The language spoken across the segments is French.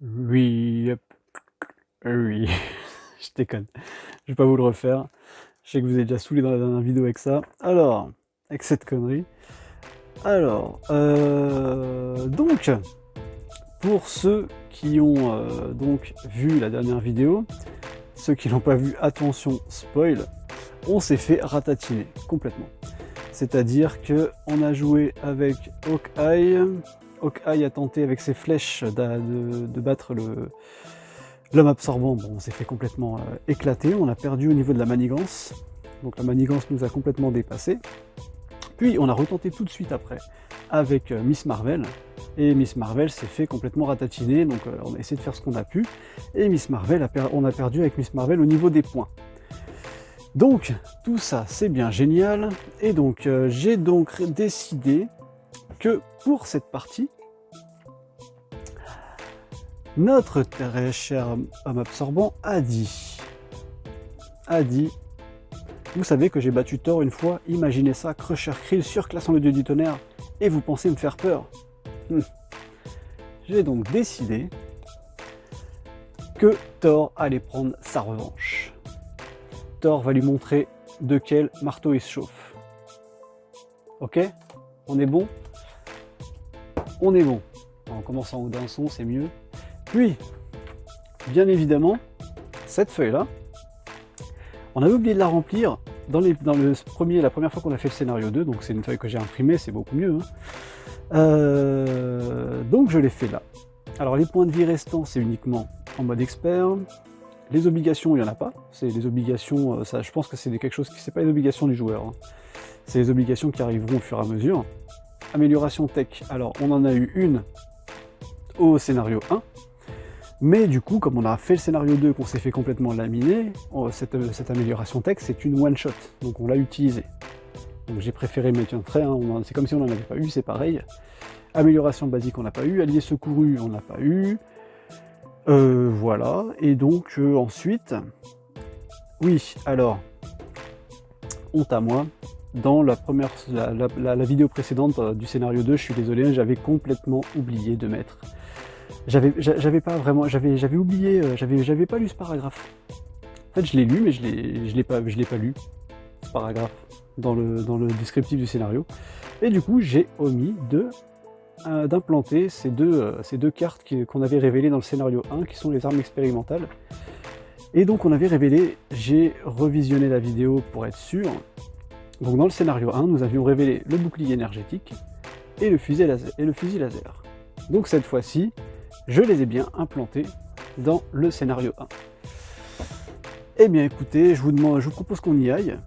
Oui, hop, oui, je déconne. Je vais pas vous le refaire. Je sais que vous êtes déjà saoulés dans la dernière vidéo avec ça. Alors, avec cette connerie. Alors, donc, pour ceux qui ont donc vu la dernière vidéo, ceux qui l'ont pas vu, attention, spoil, on s'est fait ratatiner complètement. C'est-à-dire que on a joué avec Hawkeye. Hawkeye a tenté avec ses flèches de battre l'homme absorbant. Bon, on s'est fait complètement éclater. On a perdu au niveau de la manigance. Donc la manigance nous a complètement dépassé. Puis on a retenté tout de suite après avec Miss Marvel. Et Miss Marvel s'est fait complètement ratatiner. Donc on a essayé de faire ce qu'on a pu. Et Miss Marvel, on a perdu avec Miss Marvel au niveau des points. Donc, tout ça, c'est bien génial. Et donc, j'ai donc décidé que pour cette partie, notre très cher homme absorbant a dit, vous savez que j'ai battu Thor une fois, imaginez ça, Crusher Krill surclassant le dieu du tonnerre, et vous pensez me faire peur. J'ai donc décidé que Thor allait prendre sa revanche. Thor va lui montrer de quel marteau il se chauffe. Ok? On est bon? On est bon. On commence en haut d'un son, c'est mieux. Puis, bien évidemment, cette feuille-là, on avait oublié de la remplir dans la première fois qu'on a fait le scénario 2, donc c'est une feuille que j'ai imprimée, c'est beaucoup mieux. Donc je l'ai fait là. Alors les points de vie restants, c'est uniquement en mode expert. Les obligations, il n'y en a pas. C'est les obligations, ça, je pense que c'est quelque chose qui, c'est pas les obligations du joueur. Hein. C'est les obligations qui arriveront au fur et à mesure. Amélioration tech, alors on en a eu une au scénario 1. Mais du coup, comme on a fait le scénario 2, qu'on s'est fait complètement laminer, cette amélioration tech, c'est une one-shot. Donc on l'a utilisée. Donc j'ai préféré mettre un trait, hein, c'est comme si on n'en avait pas eu, c'est pareil. Amélioration basique, on n'a pas eu. Allié secouru, on n'a pas eu. Voilà. Et donc ensuite... Oui, alors... Honte à moi. Dans la vidéo précédente du scénario 2, je suis désolé, j'avais complètement oublié de mettre... J'avais pas vraiment... J'avais oublié... J'avais pas lu ce paragraphe. En fait, je l'ai lu, mais je l'ai pas lu, ce paragraphe, dans le descriptif du scénario. Et du coup, j'ai omis d'implanter ces deux cartes qu'on avait révélées dans le scénario 1, qui sont les armes expérimentales. Et donc on avait révélé, j'ai revisionné la vidéo pour être sûr. Donc dans le scénario 1, nous avions révélé le bouclier énergétique et le fusil laser. Donc cette fois-ci, je les ai bien implantés dans le scénario 1. Eh bien écoutez, je vous propose qu'on y aille,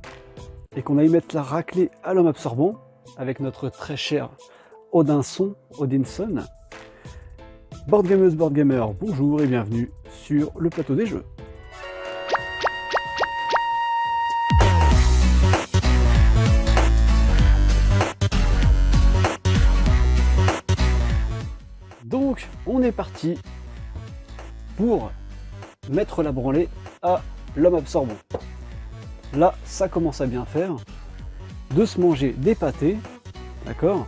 et qu'on aille mettre la raclée à l'homme absorbant, avec notre très cher Odinson. Board gameuse, board gamer, bonjour et bienvenue sur le plateau des jeux. Donc, on est parti pour mettre la branlée à l'homme absorbant. Là, ça commence à bien faire. De se manger des pâtés, d'accord?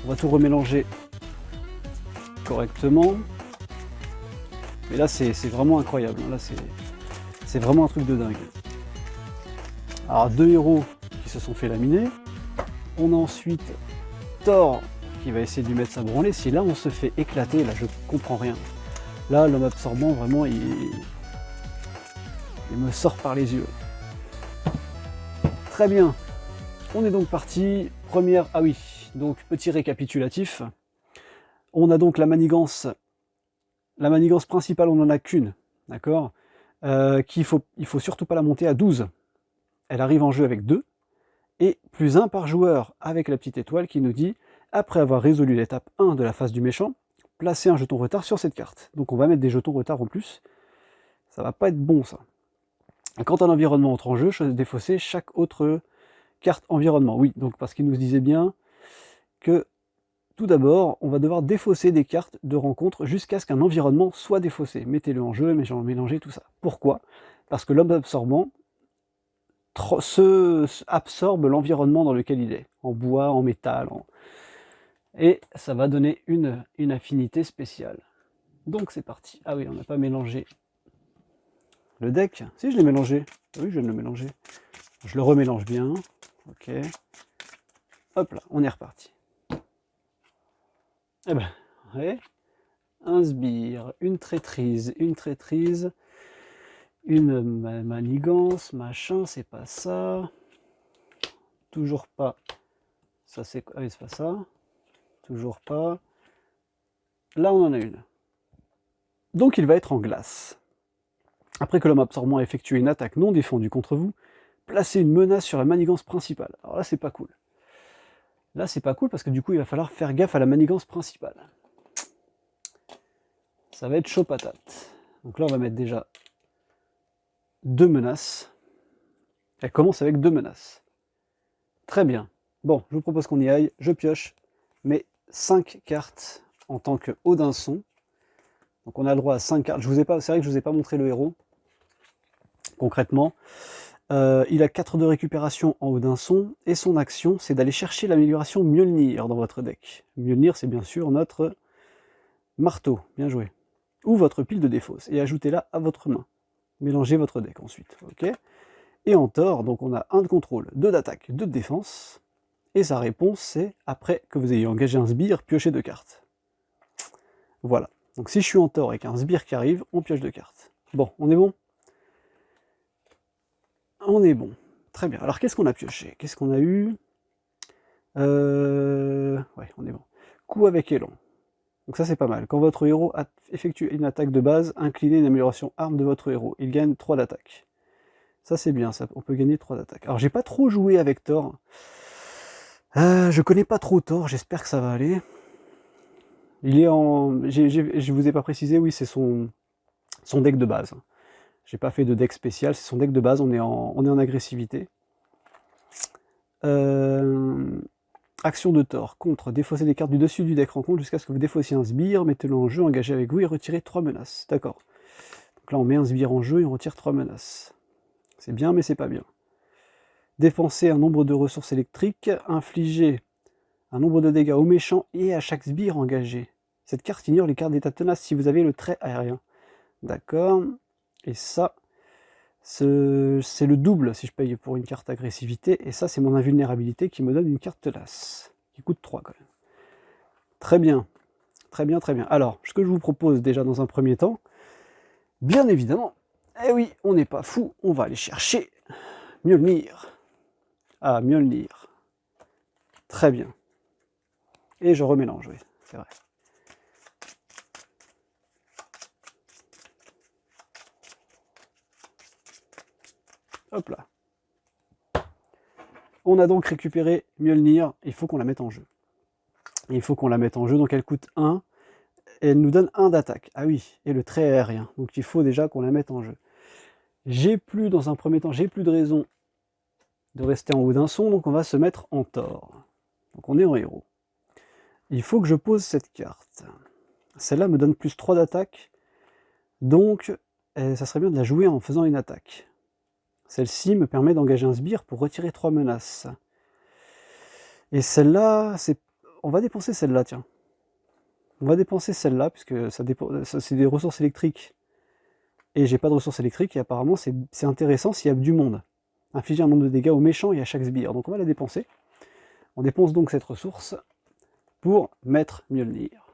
On va tout remélanger correctement. Mais là, c'est vraiment incroyable. Là, c'est vraiment un truc de dingue. Alors, deux héros qui se sont fait laminer. On a ensuite Thor qui va essayer de lui mettre sa branlée. Si là, on se fait éclater, là, je comprends rien. Là, l'homme absorbant, vraiment, il me sort par les yeux. Très bien. On est donc parti. Première... Ah oui, donc petit récapitulatif. On a donc la manigance. La manigance principale, on n'en a qu'une. D'accord, il faut surtout pas la monter à 12. Elle arrive en jeu avec 2. Et plus 1 par joueur avec la petite étoile qui nous dit, après avoir résolu l'étape 1 de la phase du méchant, placez un jeton retard sur cette carte. Donc on va mettre des jetons retard en plus. Ça va pas être bon ça. Quand un environnement entre en jeu, défausser chaque autre carte environnement. Oui, donc parce qu'il nous disait bien que tout d'abord, on va devoir défausser des cartes de rencontre jusqu'à ce qu'un environnement soit défaussé. Mettez-le en jeu, mélangez tout ça. Pourquoi? Parce que l'homme absorbant absorbe l'environnement dans lequel il est, en bois, en métal, et ça va donner une affinité spéciale. Donc c'est parti. Ah oui, on n'a pas mélangé le deck. Si, je l'ai mélangé. Oui, je viens de le mélanger. Je le remélange bien. Ok. Hop là, on est reparti. Eh ben, ouais. Un sbire, une traîtrise, une manigance, machin, c'est pas ça. Toujours pas. Ça c'est quoi? Ah oui, c'est pas ça. Toujours pas. Là, on en a une. Donc il va être en glace. Après que l'homme absorbant a effectué une attaque non défendue contre vous, placez une menace sur la manigance principale. Alors là, c'est pas cool. Là, c'est pas cool parce que du coup, il va falloir faire gaffe à la manigance principale. Ça va être chaud patate. Donc là, on va mettre déjà 2 menaces. Elle commence avec 2 menaces. Très bien. Bon, je vous propose qu'on y aille. Je pioche mes 5 cartes en tant que Odinson. Donc on a le droit à 5 cartes. C'est vrai que je ne vous ai pas montré le héros. Concrètement, il a 4 de récupération en Odinson. Et son action, c'est d'aller chercher l'amélioration Mjolnir dans votre deck. Mjolnir, c'est bien sûr notre marteau. Bien joué. Ou votre pile de défausse. Et ajoutez-la à votre main. Mélangez votre deck ensuite. Ok. Et en Thor, donc on a 1 de contrôle, 2 d'attaque, 2 de défense. Et sa réponse, c'est après que vous ayez engagé un sbire, piochez 2 cartes. Voilà. Donc si je suis en Thor et qu'un sbire qui arrive, on pioche 2 cartes. Bon, on est bon? On est bon. Très bien. Alors qu'est-ce qu'on a pioché? Qu'est-ce qu'on a eu? Ouais, on est bon. Coup avec élan. Donc ça c'est pas mal. Quand votre héros effectue une attaque de base, inclinez une amélioration arme de votre héros. Il gagne 3 d'attaque. Ça c'est bien, ça. On peut gagner 3 d'attaque. Alors j'ai pas trop joué avec Thor. Je connais pas trop Thor, j'espère que ça va aller. Il est en... Je vous ai pas précisé, oui, c'est son deck de base. J'ai pas fait de deck spécial, c'est son deck de base, on est en agressivité. Action de Thor, contre, défausser des cartes du dessus du deck rencontre jusqu'à ce que vous défaussiez un sbire, mettez-le en jeu, engagez avec vous et retirez 3 menaces. D'accord. Donc là on met un sbire en jeu et on retire 3 menaces. C'est bien mais c'est pas bien. Dépenser un nombre de ressources électriques, infliger un nombre de dégâts aux méchants et à chaque sbire engagé. Cette carte ignore les cartes d'état tenace si vous avez le trait aérien. D'accord. Et ça, c'est le double si je paye pour une carte agressivité. Et ça, c'est mon invulnérabilité qui me donne une carte tenace. Qui coûte 3 quand même. Très bien. Très bien, très bien. Alors, ce que je vous propose déjà dans un premier temps, bien évidemment, eh oui, on n'est pas fou, on va aller chercher Mjolnir. Ah, Mjolnir. Très bien. Et je remélange, oui, c'est vrai. Hop là. On a donc récupéré Mjolnir, il faut qu'on la mette en jeu. Il faut qu'on la mette en jeu, donc elle coûte 1, et elle nous donne 1 d'attaque. Ah oui, et le trait aérien, donc il faut déjà qu'on la mette en jeu. Dans un premier temps, j'ai plus de raison de rester en haut d'un son, donc on va se mettre en Thor. Donc on est en héros. Il faut que je pose cette carte. Celle-là me donne plus 3 d'attaque, donc ça serait bien de la jouer en faisant une attaque. Celle-ci me permet d'engager un sbire pour retirer 3 menaces. Et celle-là, on va dépenser celle-là, tiens. On va dépenser celle-là, puisque c'est des ressources électriques. Et j'ai pas de ressources électriques, et apparemment c'est intéressant s'il y a du monde. Infliger un nombre de dégâts aux méchants et à chaque sbire. Donc on va la dépenser. On dépense donc cette ressource pour mettre Mjolnir.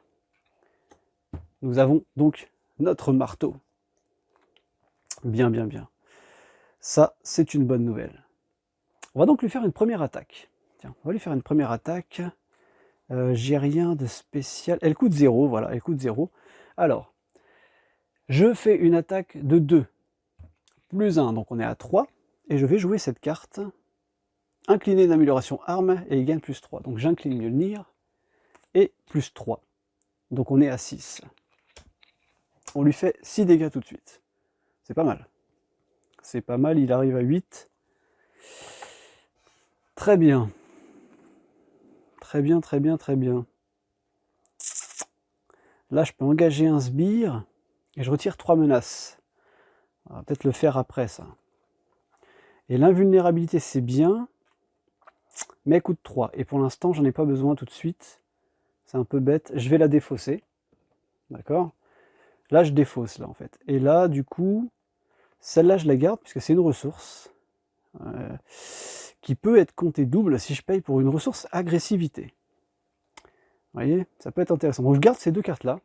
Nous avons donc notre marteau. Bien, bien, bien. Ça, c'est une bonne nouvelle. On va donc lui faire une première attaque. Tiens, on va lui faire une première attaque. J'ai rien de spécial. Elle coûte 0, voilà, elle coûte 0. Alors, je fais une attaque de 2, plus 1, donc on est à 3. Et je vais jouer cette carte. Incliner d'amélioration arme, et il gagne plus 3. Donc j'incline Mjolnir, et plus 3. Donc on est à 6. On lui fait 6 dégâts tout de suite. C'est pas mal. C'est pas mal, il arrive à 8. Très bien. Très bien, très bien, très bien. Là, je peux engager un sbire, et je retire 3 menaces. On va peut-être le faire après, ça. Et l'invulnérabilité, c'est bien, mais elle coûte 3. Et pour l'instant, j'en ai pas besoin tout de suite. C'est un peu bête. Je vais la défausser. D'accord. Là, je défausse, là, en fait. Et là, du coup, celle-là, je la garde, puisque c'est une ressource qui peut être comptée double si je paye pour une ressource agressivité. Vous voyez, ça peut être intéressant. Donc, je garde ces deux cartes-là.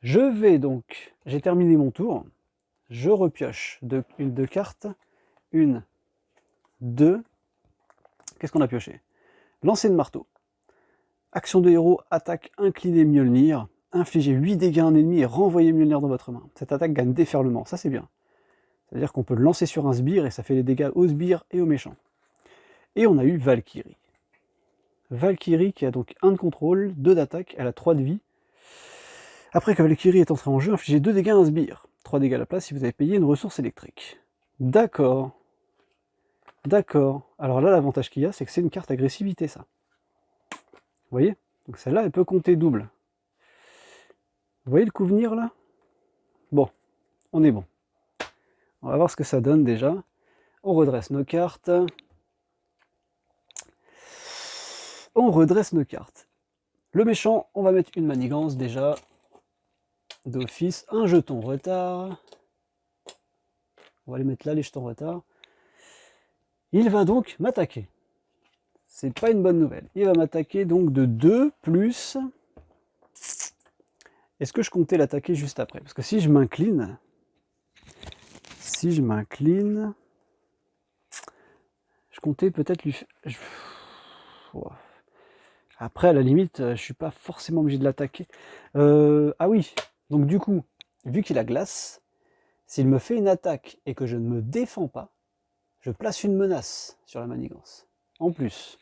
Je vais donc, j'ai terminé mon tour. Je repioche deux cartes. Une, deux. Qu'est-ce qu'on a pioché? Lancer de marteau. Action de héros, attaque, incliner Mjolnir. Infliger 8 dégâts à un ennemi et renvoyer Mjolnir dans votre main. Cette attaque gagne déferlement, ça c'est bien. C'est-à-dire qu'on peut le lancer sur un sbire et ça fait des dégâts aux sbires et aux méchants. Et on a eu Valkyrie. Valkyrie qui a donc 1 de contrôle, 2 d'attaque, elle a 3 de vie. Après que Valkyrie est entrée en jeu, infligez 2 dégâts à un sbire. 3 dégâts à la place si vous avez payé une ressource électrique. D'accord. D'accord. Alors là, l'avantage qu'il y a, c'est que c'est une carte agressivité, ça. Vous voyez? Donc celle-là, elle peut compter double. Vous voyez le coup venir, là? Bon, on est bon. On va voir ce que ça donne, déjà. On redresse nos cartes. On redresse nos cartes. Le méchant, on va mettre une manigance, déjà. D'office. Un jeton retard. On va les mettre là, les jetons retard. Il va donc m'attaquer. C'est pas une bonne nouvelle. Il va m'attaquer donc de 2 plus... Est-ce que je comptais l'attaquer juste après? Parce que si je m'incline... je comptais peut-être lui... Après, à la limite, je suis pas forcément obligé de l'attaquer. Ah oui, donc du coup, vu qu'il a glace, s'il me fait une attaque et que je ne me défends pas, je place une menace sur la manigance. En plus.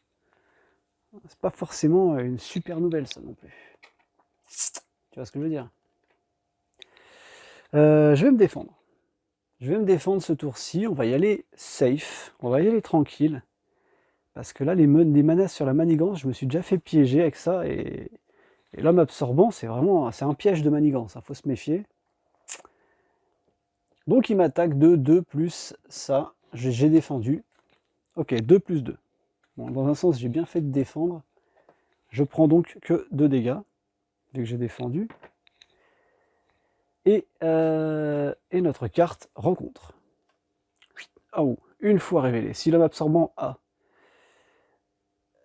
C'est pas forcément une super nouvelle, ça non plus. Tu vois ce que je veux dire? Je vais me défendre. Je vais me défendre ce tour-ci. On va y aller safe. On va y aller tranquille. Parce que là, les menaces sur la manigance, je me suis déjà fait piéger avec ça. Et l'homme absorbant, c'est un piège de manigance. Il faut se méfier. Donc, il m'attaque de 2 plus ça. J'ai défendu. Ok, 2 plus 2. Bon, dans un sens, j'ai bien fait de défendre. Je prends donc que 2 dégâts, vu que j'ai défendu. Et notre carte rencontre. Oh, une fois révélé. Si l'homme absorbant a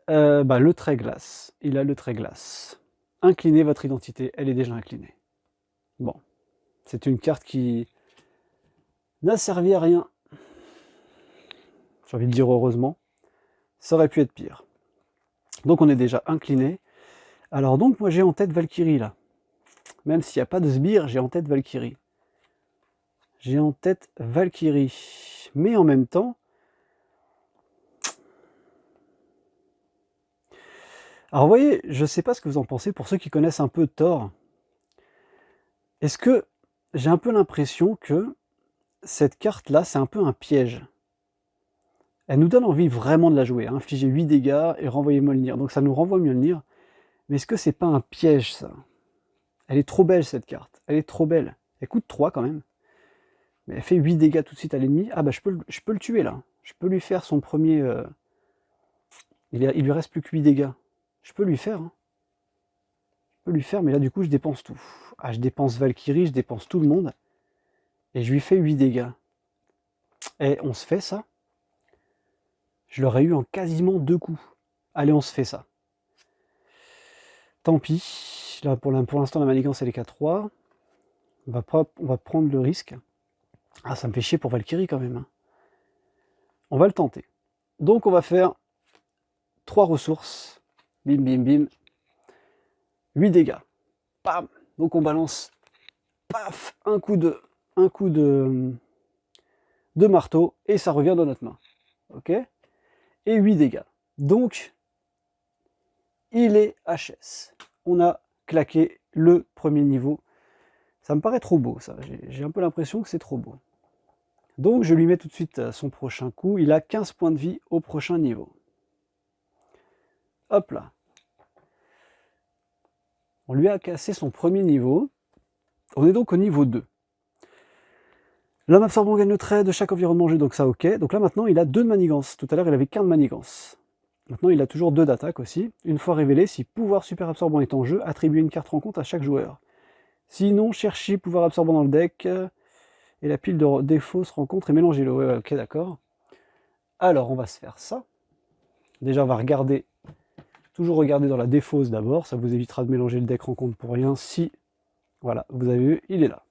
le trait glace, il a le trait glace. Inclinez votre identité, elle est déjà inclinée. Bon, c'est une carte qui n'a servi à rien. J'ai envie de dire heureusement. Ça aurait pu être pire. Donc on est déjà incliné. Alors donc moi j'ai en tête Valkyrie là. Même s'il n'y a pas de sbire, j'ai en tête Valkyrie. J'ai en tête Valkyrie. Mais en même temps... Alors vous voyez, je ne sais pas ce que vous en pensez, pour ceux qui connaissent un peu Thor. Est-ce que j'ai un peu l'impression que cette carte-là, c'est un peu un piège? Elle nous donne envie vraiment de la jouer. Hein. Infliger 8 dégâts et renvoyer Mjolnir. Donc ça nous renvoie Mjolnir. Mais est-ce que c'est pas un piège, ça? Elle est trop belle, cette carte. Elle est trop belle. Elle coûte 3 quand même. Mais elle fait 8 dégâts tout de suite à l'ennemi. Ah bah je peux le tuer là. Je peux lui faire son premier... Il lui reste plus que 8 dégâts. Je peux lui faire. Hein. Je peux lui faire, mais là du coup je dépense tout. Ah, je dépense Valkyrie, je dépense tout le monde. Et je lui fais 8 dégâts. Et on se fait ça. Je l'aurais eu en quasiment 2 coups. Allez, on se fait ça. Tant pis. Là pour l'instant la manigance elle est qu'à 3. On va prendre le risque. Ah, ça me fait chier pour Valkyrie quand même. Hein. On va le tenter. Donc on va faire 3 ressources. Bim, bim, bim. 8 dégâts. Bam. Donc on balance. Paf. Un coup de marteau. Et ça revient dans notre main. Ok. Et 8 dégâts. Donc, il est HS. On a claqué le premier niveau. Ça me paraît trop beau, ça. J'ai un peu l'impression que c'est trop beau. Donc, je lui mets tout de suite son prochain coup. Il a 15 points de vie au prochain niveau. Hop là. On lui a cassé son premier niveau. On est donc au niveau 2. L'homme absorbant gagne le trait de chaque environnement jeu, donc ça ok. Donc là maintenant il a 2 de manigance. Tout à l'heure il avait qu'un de manigance. Maintenant il a toujours 2 d'attaque aussi. Une fois révélé, si pouvoir super absorbant est en jeu, attribuez une carte rencontre à chaque joueur. Sinon, cherchez pouvoir absorbant dans le deck. Et la pile de défauts se rencontre et mélangez-le. Ouais, ok, d'accord. Alors, on va se faire ça. Déjà, on va regarder. Toujours regarder dans la défausse d'abord. Ça vous évitera de mélanger le deck rencontre pour rien. Si, voilà, vous avez vu, il est là.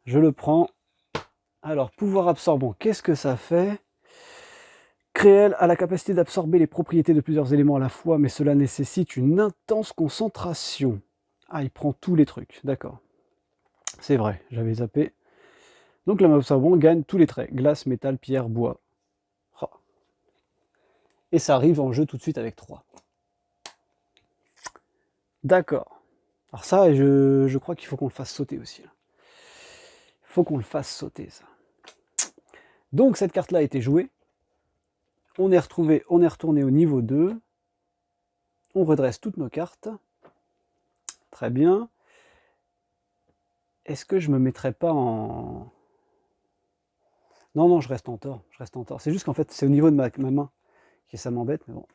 Je le prends. Alors, pouvoir absorbant, qu'est-ce que ça fait? Créel a la capacité d'absorber les propriétés de plusieurs éléments à la fois, mais cela nécessite une intense concentration. Ah, il prend tous les trucs, d'accord. C'est vrai, j'avais zappé. Donc l'homme absorbant gagne tous les traits, glace, métal, pierre, bois. Oh. Et ça arrive en jeu tout de suite avec 3. D'accord. Alors ça, je crois qu'il faut qu'on le fasse sauter aussi. Il faut qu'on le fasse sauter, ça. Donc cette carte-là a été jouée. On est retourné au niveau 2. On redresse toutes nos cartes. Très bien. Est-ce que je me mettrais pas en... Non, non, je reste en tort. Je reste en tort. C'est juste qu'en fait, c'est au niveau de ma main que ça m'embête, mais bon.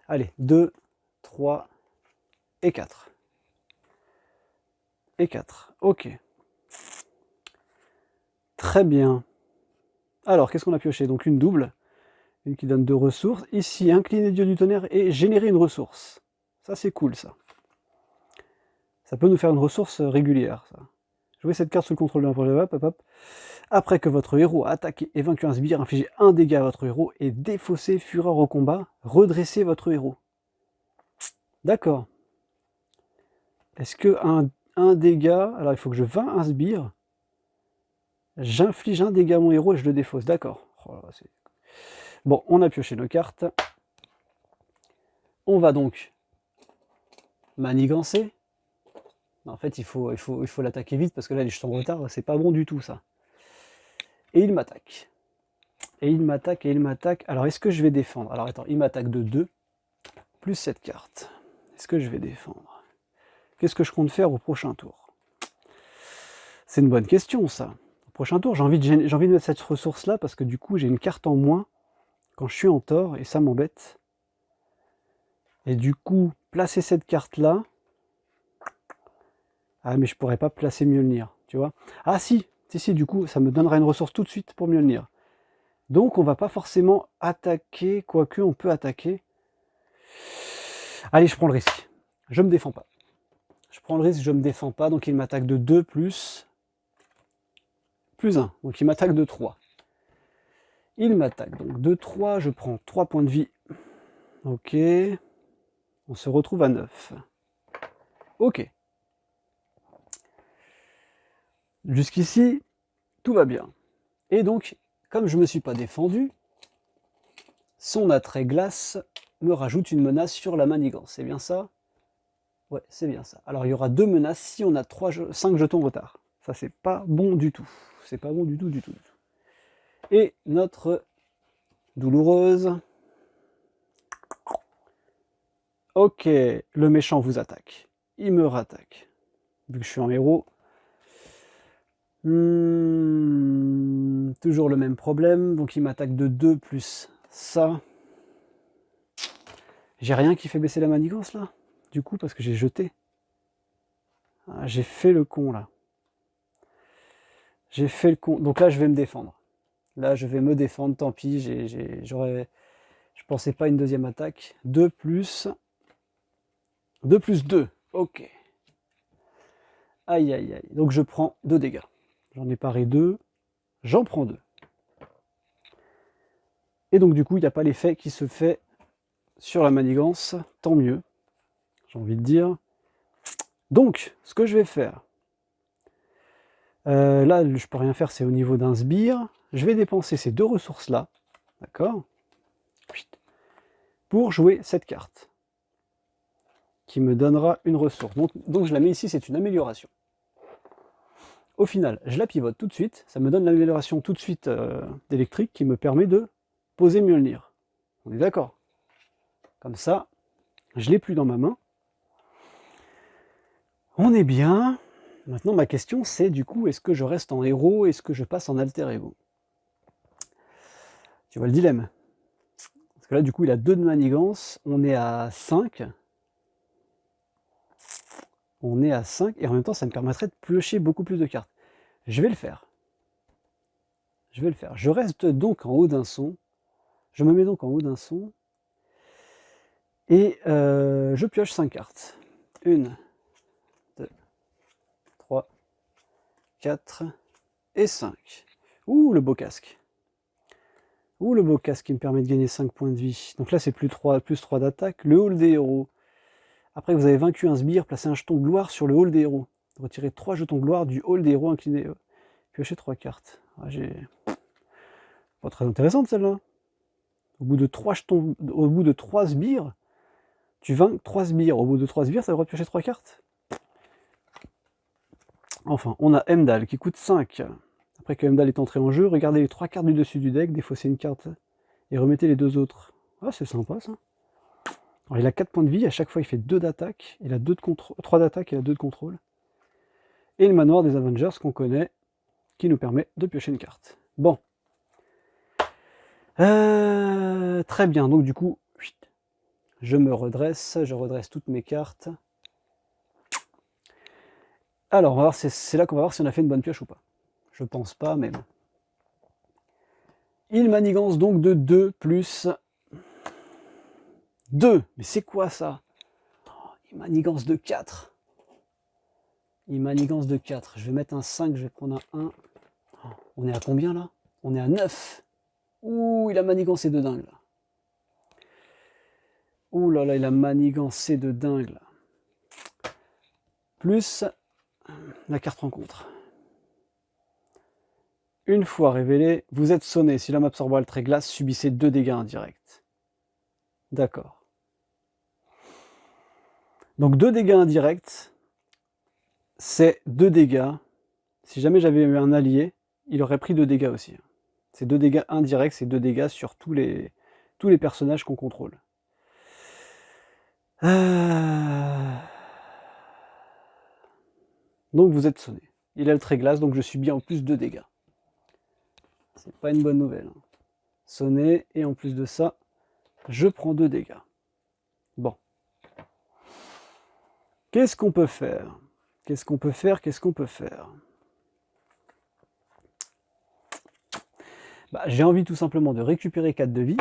Allez, 2, 3 et 4. Et 4. Ok. Très bien. Alors, qu'est-ce qu'on a pioché? Donc une double. Une qui donne 2 ressources. Ici, incliner Dieu du tonnerre et générer une ressource. Ça, c'est cool, ça. Ça peut nous faire une ressource régulière, ça. Jouez cette carte sous le contrôle de l'improviseur. Hop, hop. Après que votre héros a attaqué et vaincu un sbire, infligez un dégât à votre héros et défaussez fureur au combat, redressez votre héros. D'accord. Est-ce que un dégât... Alors, il faut que je vainc un sbire. J'inflige un dégât à mon héros et je le défausse. D'accord. Oh, bon, on a pioché nos cartes. On va donc manigancer. En fait, il faut l'attaquer vite parce que là, les jetons en retard, c'est pas bon du tout, ça. Et il m'attaque. Et il m'attaque, et il m'attaque. Alors, est-ce que je vais défendre? Alors, attends, il m'attaque de 2, plus cette carte. Est-ce que je vais défendre? Qu'est-ce que je compte faire au prochain tour? C'est une bonne question, ça. Au prochain tour, j'ai envie de mettre cette ressource-là parce que du coup, j'ai une carte en moins quand je suis en tort, et ça m'embête. Et du coup, placer cette carte-là... Ah, mais je pourrais pas placer Mjolnir, tu vois. Ah si, du coup, ça me donnera une ressource tout de suite pour Mjolnir. Donc, on va pas forcément attaquer, quoique on peut attaquer. Allez, je prends le risque. Je me défends pas. Je prends le risque, je me défends pas, donc il m'attaque de 2 plus 1. Donc il m'attaque de 3. Il m'attaque donc de 3, je prends 3 points de vie. Ok. On se retrouve à 9. Ok. Jusqu'ici, tout va bien. Et donc, comme je ne me suis pas défendu, son attrait glace me rajoute une menace sur la manigance. C'est bien ça? Ouais, c'est bien ça. Alors, il y aura 2 menaces si on a 5 jetons de retard. Ça, c'est pas bon du tout. C'est pas bon du tout, du tout. Et notre douloureuse. Ok, le méchant vous attaque. Il me rattaque. Vu que je suis en héros. Toujours le même problème. Donc il m'attaque de 2 plus ça. J'ai rien qui fait baisser la manigance là. Du coup, parce que j'ai jeté. Ah, j'ai fait le con là. J'ai fait le con. Donc là, je vais me défendre. Là, je vais me défendre. Tant pis. Je pensais pas à une deuxième attaque. 2 plus 2. Ok. Aïe, aïe, aïe. Donc je prends 2 dégâts. J'en ai paré 2. J'en prends 2. Et donc du coup, il n'y a pas l'effet qui se fait sur la manigance. Tant mieux. J'ai envie de dire. Donc, ce que je vais faire. Là, je peux rien faire, c'est au niveau d'un sbire. Je vais dépenser ces 2 ressources-là. D'accord? Pour jouer cette carte. Qui me donnera une ressource. Donc je la mets ici, c'est une amélioration. Au final, je la pivote tout de suite. Ça me donne l'amélioration tout de suite d'électrique qui me permet de poser Mjolnir. On est d'accord? Comme ça, je ne l'ai plus dans ma main. On est bien. Maintenant, ma question, c'est du coup, est-ce que je reste en héros? Est-ce que je passe en alter ego? Tu vois le dilemme. Parce que là, du coup, il a 2 de manigance. On est à 5. on est à 5, et en même temps, ça me permettrait de piocher beaucoup plus de cartes. Je vais le faire. Je vais le faire. Je reste donc en haut d'un son. Je me mets donc en haut d'un son. Et je pioche 5 cartes. 1, 2, 3, 4 et 5. Ouh, le beau casque. Ouh, le beau casque qui me permet de gagner 5 points de vie. Donc là, c'est plus 3 d'attaque. Le hall des héros. Après que vous avez vaincu un sbire, placez un jeton gloire sur le hall des héros. Retirez 3 jetons gloire du hall des héros incliné. Piochez 3 cartes. Ah, pas très intéressante celle-là. Au bout de 3 sbires, tu vaincs 3 sbires. Au bout de 3 sbires, ça devrait piocher 3 cartes. Enfin, on a Heimdall qui coûte 5. Après que Heimdall est entré en jeu, regardez les 3 cartes du dessus du deck, défaussez une carte et remettez les 2 autres. Ah, c'est sympa ça. Alors, il a 4 points de vie, à chaque fois il fait 2 d'attaque, il a 3 d'attaque et il a 2 de contrôle. Et le manoir des Avengers qu'on connaît, qui nous permet de piocher une carte. Bon. Très bien, donc du coup, je me redresse, je redresse toutes mes cartes. Alors, on va voir, c'est là qu'on va voir si on a fait une bonne pioche ou pas. Je pense pas, mais bon. Il manigance donc de 2 plus 2. Mais c'est quoi ça? Il manigance de 4. Il manigance de 4. Je vais mettre un 5, je vais prendre un 1. On est à combien là? On est à 9. Ouh, il a manigancé de dingue là. Ouh là là, il a manigancé de dingue là. Plus la carte rencontre. Une fois révélé, vous êtes sonné. Si l'homme absorbera le trait glace, subissez 2 dégâts indirects. D'accord. Donc 2 dégâts indirects, c'est 2 dégâts. Si jamais j'avais eu un allié, il aurait pris 2 dégâts aussi. C'est 2 dégâts indirects, c'est 2 dégâts sur tous les personnages qu'on contrôle. Donc vous êtes sonné. Il a le trait glace, donc je subis en plus 2 dégâts. C'est pas une bonne nouvelle. Sonné, et en plus de ça, je prends 2 dégâts. Bon. Qu'est-ce qu'on peut faire? Qu'est-ce qu'on peut faire? Qu'est-ce qu'on peut faire? Bah, j'ai envie tout simplement de récupérer 4 de vie.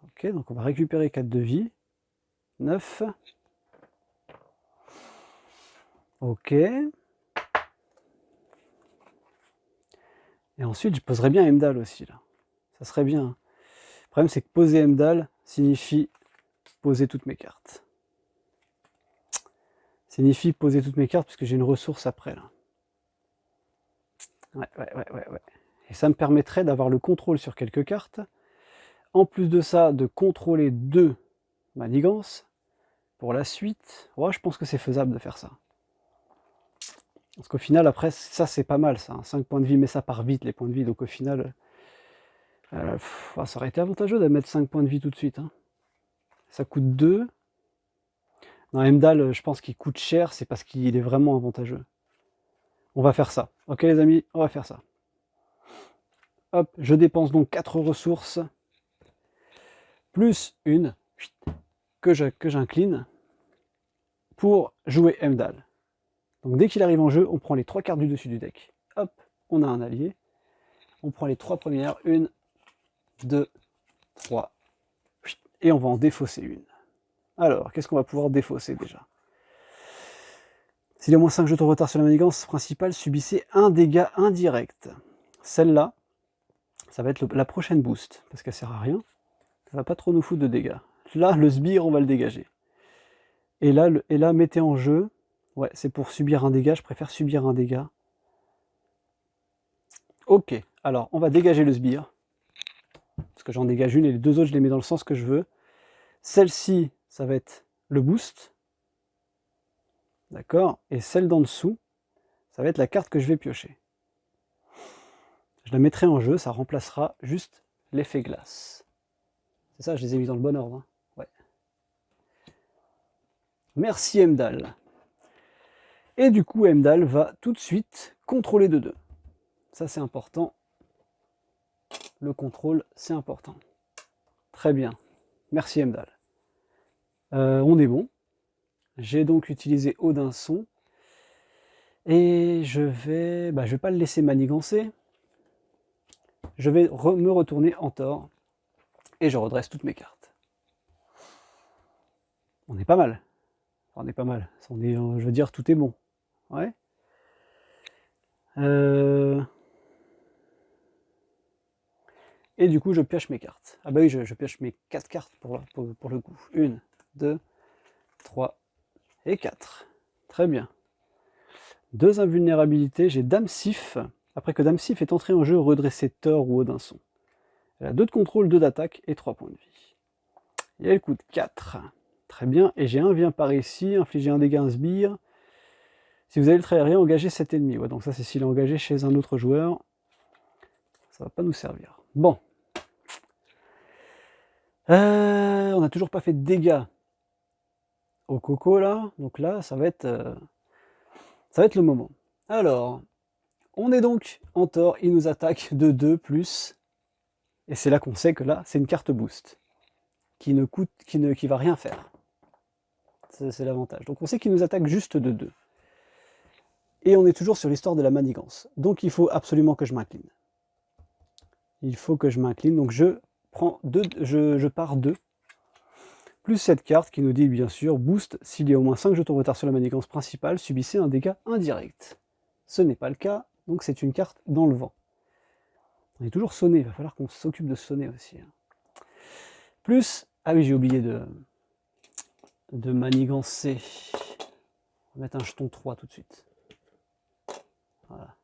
Ok, donc on va récupérer 4 de vie. 9. Ok. Et ensuite, je poserai bien Heimdall aussi, là. Ça serait bien. Le problème, c'est que poser Heimdall signifie poser toutes mes cartes. Signifie poser toutes mes cartes, puisque j'ai une ressource après, là. Ouais. Et ça me permettrait d'avoir le contrôle sur quelques cartes. En plus de ça, de contrôler 2 manigances. Pour la suite, ouais, je pense que c'est faisable de faire ça. Parce qu'au final, après, ça c'est pas mal, ça. 5 points de vie, mais ça part vite, les points de vie. Donc au final, ça aurait été avantageux de mettre 5 points de vie tout de suite. Hein. Ça coûte 2. Non, Heimdall, je pense qu'il coûte cher, c'est parce qu'il est vraiment avantageux. On va faire ça. Ok les amis, on va faire ça. Hop, je dépense donc 4 ressources, plus une que j'incline pour jouer Heimdall. Donc dès qu'il arrive en jeu, on prend les 3 cartes du dessus du deck. Hop, on a un allié. On prend les 3 premières. 1, 2, 3. Et on va en défausser une. Alors, qu'est-ce qu'on va pouvoir défausser déjà? S'il y a moins 5 jetons de retard sur la manigance principale, subissez un dégât indirect. Celle-là, ça va être la prochaine boost, parce qu'elle sert à rien. Ça va pas trop nous foutre de dégâts. Là, le sbire, on va le dégager. Et là, mettez en jeu. Ouais, c'est pour subir un dégât, je préfère subir un dégât. Ok, alors on va dégager le sbire. Parce que j'en dégage une et les 2 autres, je les mets dans le sens que je veux. Celle-ci, ça va être le boost. D'accord? Et celle d'en dessous, ça va être la carte que je vais piocher. Je la mettrai en jeu, ça remplacera juste l'effet glace. C'est ça, je les ai mis dans le bon ordre. Hein. Ouais. Merci Heimdall. Et du coup, Heimdall va tout de suite contrôler de 2. Ça, c'est important. Le contrôle, c'est important. Très bien. Merci Heimdall. On est bon. J'ai donc utilisé Odinson. Et je vais pas le laisser manigancer. Je vais me retourner en tort. Et je redresse toutes mes cartes. On est pas mal. Enfin, on est pas mal. On est, je veux dire, tout est bon. Ouais. Et du coup, je pioche mes cartes. Ah bah oui, je pioche mes 4 cartes pour le coup. 1, 2, 3 et 4. Très bien. 2 invulnérabilités. J'ai Dame Sif. Après que Dame Sif est entrée en jeu, redresser Thor ou Odinson. Elle a 2 de contrôle, 2 d'attaque et 3 points de vie. Et elle coûte 4. Très bien. Et j'ai un vient par ici, infliger un dégât à un sbire. Si vous avez le trait aérien, engagez cet ennemi. Ouais, donc ça, c'est s'il est engagé chez un autre joueur. Ça va pas nous servir. Bon. On n'a toujours pas fait de dégâts au coco, là. Donc là, ça va être le moment. Alors, on est donc en tort. Il nous attaque de 2 plus. Et c'est là qu'on sait que là, c'est une carte boost. Qui va rien faire. C'est l'avantage. Donc on sait qu'il nous attaque juste de 2. Et on est toujours sur l'histoire de la manigance. Donc il faut absolument que je m'incline. Il faut que je m'incline. Donc je prends 2, je pars 2. Plus cette carte qui nous dit bien sûr, boost, s'il y a au moins 5 jetons de retard sur la manigance principale, subissez un dégât indirect. Ce n'est pas le cas, donc c'est une carte dans le vent. On est toujours sonné, il va falloir qu'on s'occupe de sonner aussi. Plus, ah oui j'ai oublié de manigancer. On va mettre un jeton 3 tout de suite. Voilà.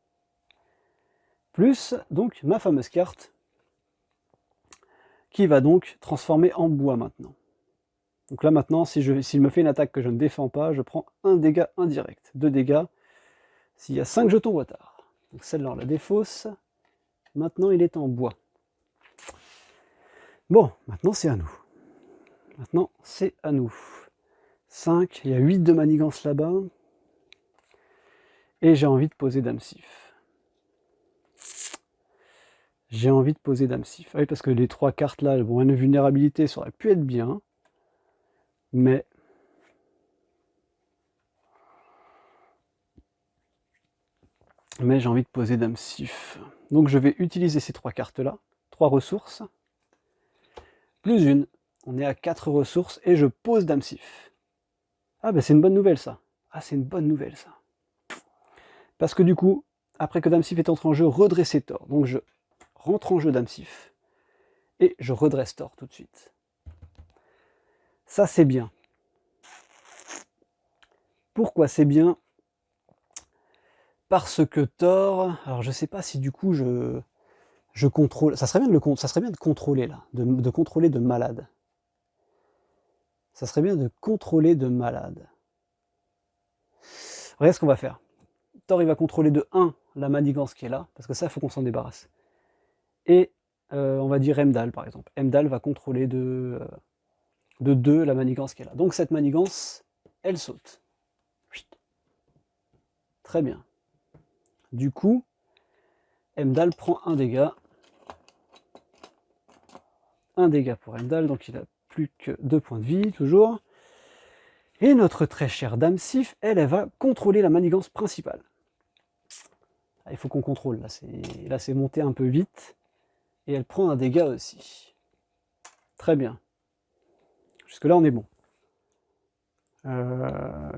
Plus, donc, ma fameuse carte, qui va donc transformer en bois maintenant. Donc là maintenant, s'il me fait une attaque que je ne défends pas, je prends un dégât indirect. 2 dégâts, s'il y a 5 jetons retard. Donc celle-là, on la défausse. Maintenant, il est en bois. Bon, maintenant c'est à nous. Maintenant, c'est à nous. 5, il y a 8 de manigance là-bas. Et j'ai envie de poser Dame Sif. J'ai envie de poser Dame Sif. Ah oui, parce que les 3 cartes là, bon, une vulnérabilité, ça aurait pu être bien. Mais j'ai envie de poser Dame Sif. Donc je vais utiliser ces 3 cartes-là, 3 ressources, plus une. On est à 4 ressources et je pose Dame Sif. Ah ben c'est une bonne nouvelle ça. Ah c'est une bonne nouvelle ça. Parce que du coup, après que Dame Sif est entré en jeu, redresser Thor. Donc je rentre en jeu Dame Sif et je redresse Thor tout de suite. Ça c'est bien. Pourquoi c'est bien? Parce que Thor, alors je sais pas si du coup je contrôle, ça serait bien de contrôler là, de contrôler de malade. Ça serait bien de contrôler de malade. Regarde ce qu'on va faire. Thor il va contrôler de 1 la manigance qui est là, parce que ça il faut qu'on s'en débarrasse. Et on va dire Heimdall par exemple. Heimdall va contrôler de 2 la manigance qui est là. Donc cette manigance, elle saute. Très bien. Du coup, Heimdall prend un dégât. Un dégât pour Heimdall, donc il a plus que 2 points de vie, toujours. Et notre très chère Dame Sif, elle va contrôler la manigance principale. Ah, il faut qu'on contrôle, là c'est monté un peu vite. Et elle prend un dégât aussi. Très bien. Jusque là on est bon.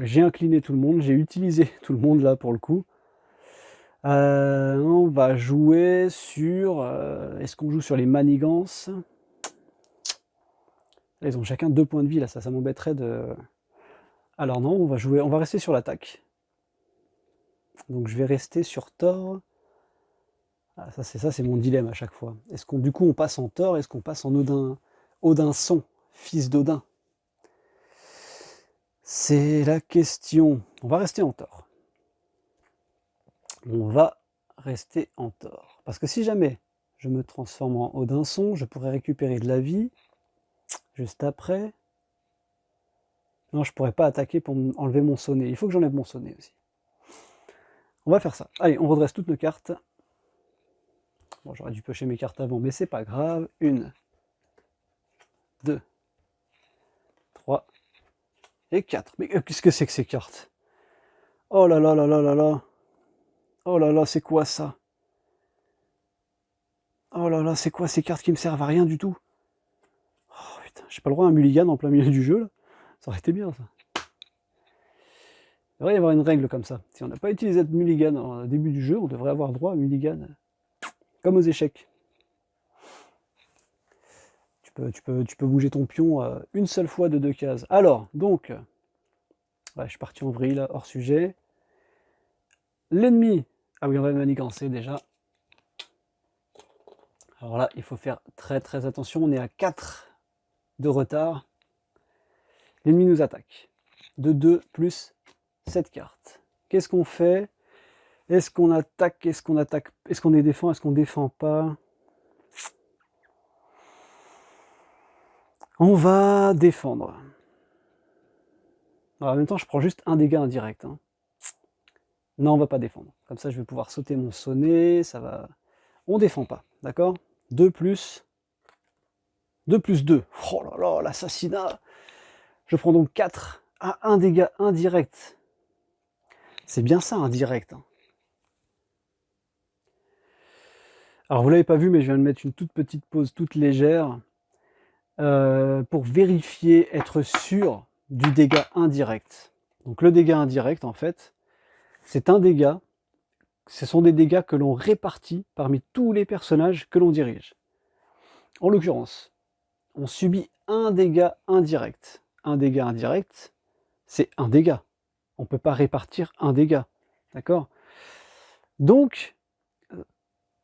J'ai incliné tout le monde, j'ai utilisé tout le monde là pour le coup. On va jouer sur... est-ce qu'on joue sur les manigances? Là, ils ont chacun 2 points de vie, là, ça m'embêterait de... Alors non, on va rester sur l'attaque. Donc je vais rester sur Thor. Ah, ça c'est mon dilemme à chaque fois. Est-ce qu'on du coup on passe en Thor, est-ce qu'on passe en Odinson, fils d'Odin? C'est la question. On va rester en Thor. On va rester en Thor. Parce que si jamais je me transforme en Odinson, je pourrais récupérer de la vie juste après. Non, je pourrais pas attaquer pour enlever mon sonnet. Il faut que j'enlève mon sonnet aussi. On va faire ça. Allez, on redresse toutes nos cartes. Bon, j'aurais dû piocher mes cartes avant, mais c'est pas grave. 1, 2, 3, Et 4. Mais qu'est-ce que c'est que ces cartes? Oh là là là là là là. Oh là là, c'est quoi ça? Oh là là, c'est quoi ces cartes qui me servent à rien du tout? Oh putain, j'ai pas le droit à un mulligan en plein milieu du jeu, là. Ça aurait été bien, ça. Il devrait y avoir une règle comme ça. Si on n'a pas utilisé de mulligan au début du jeu, on devrait avoir droit à mulligan. Comme aux échecs. Tu peux bouger ton pion une seule fois de 2 cases. Alors, donc, ouais, je suis parti en vrille, là, hors sujet. L'ennemi. Ah oui, on va manigancer déjà. Alors là, il faut faire très très attention. On est à 4 de retard. L'ennemi nous attaque. De 2 plus 7 cartes. Qu'est-ce qu'on fait? Est-ce qu'on attaque? Est-ce qu'on attaque? Est-ce qu'on défend? Est-ce qu'on défend pas? On va défendre. Alors, en même temps, je prends juste un dégât indirect. Hein. Non, on va pas défendre. Comme ça, je vais pouvoir sauter mon sonnet. Ça va. On défend pas, d'accord? 2 plus 2 plus 2. Oh là là, l'assassinat. Je prends donc 4 à 1 dégât indirect. C'est bien ça, indirect. Hein. Alors, vous l'avez pas vu, mais je viens de mettre une toute petite pause toute légère pour vérifier, être sûr du dégât indirect. Donc, le dégât indirect, en fait, c'est un dégât. Ce sont des dégâts que l'on répartit parmi tous les personnages que l'on dirige. En l'occurrence, on subit un dégât indirect. Un dégât indirect, c'est un dégât. On ne peut pas répartir un dégât. D'accord? Donc,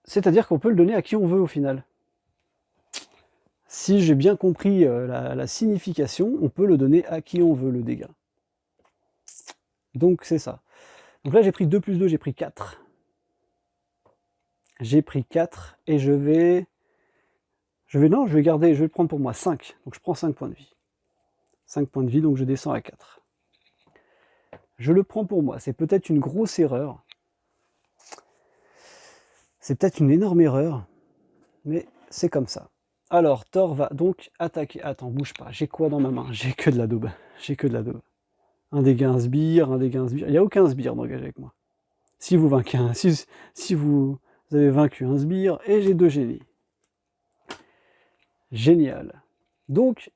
c'est-à-dire qu'on peut le donner à qui on veut au final. Si j'ai bien compris la signification, on peut le donner à qui on veut le dégât. Donc c'est ça. Donc là j'ai pris 2 plus 2, j'ai pris 4. J'ai pris 4 et je vais garder, je vais le prendre pour moi 5. Donc je prends 5 points de vie. 5 points de vie, donc je descends à 4. Je le prends pour moi. C'est peut-être une grosse erreur. C'est peut-être une énorme erreur. Mais c'est comme ça. Alors, Thor va donc attaquer. Attends, bouge pas. J'ai quoi dans ma main? J'ai que de la daube. J'ai que de la daube. Un dégât, un sbire, un dégât, un sbire. Il n'y a aucun sbire d'engagé avec moi. Si vous vainquez un, si vous avez vaincu un sbire, et j'ai 2 génies. Génial. Donc,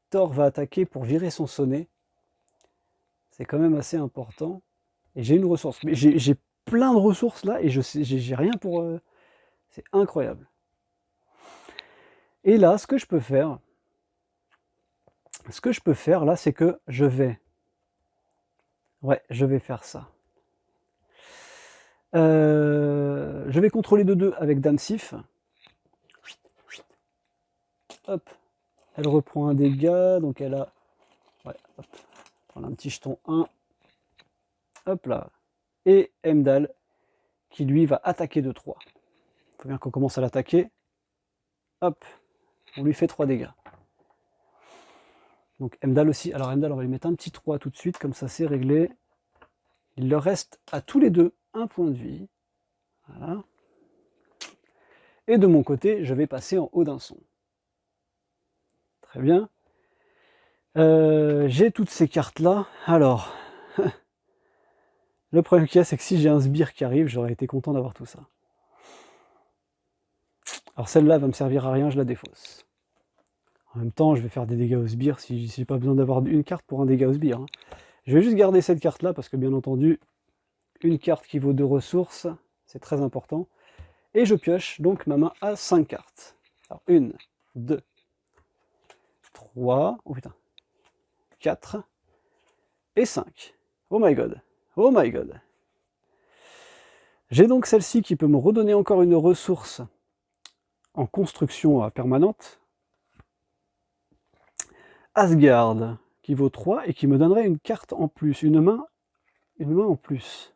Thor va attaquer pour virer son sonnet. C'est quand même assez important. Et j'ai une ressource. Mais j'ai plein de ressources là, et j'ai rien pour... c'est incroyable. Et là, ce que je peux faire là, c'est que je vais... Ouais, je vais faire ça. Je vais contrôler de 2 avec Dame Sif. Hop. Elle reprend un dégât, donc elle a... Ouais, hop. Prendre un petit jeton 1. Hop là. Et Heimdall, qui lui va attaquer de 3. Il faut bien qu'on commence à l'attaquer. Hop. On lui fait 3 dégâts. Donc Heimdall aussi. Alors Heimdall, on va lui mettre un petit 3 tout de suite, comme ça c'est réglé. Il leur reste à tous les deux un point de vie. Voilà. Et de mon côté, je vais passer en haut d'un son. Très bien. J'ai toutes ces cartes-là. Alors, le problème qu'il y a, c'est que si j'ai un sbire qui arrive, j'aurais été content d'avoir tout ça. Alors celle-là va me servir à rien, je la défausse. En même temps, je vais faire des dégâts au sbire si j'ai pas besoin d'avoir une carte pour un dégât au sbire. Hein. Je vais juste garder cette carte-là parce que bien entendu, une carte qui vaut 2 ressources, c'est très important. Et je pioche donc ma main à 5 cartes. Alors 1, 2, 3, oh putain, 4 et 5. Oh my god, oh my god. J'ai donc celle-ci qui peut me redonner encore une ressource en construction permanente. Asgard, qui vaut 3 et qui me donnerait une carte en plus, une main en plus.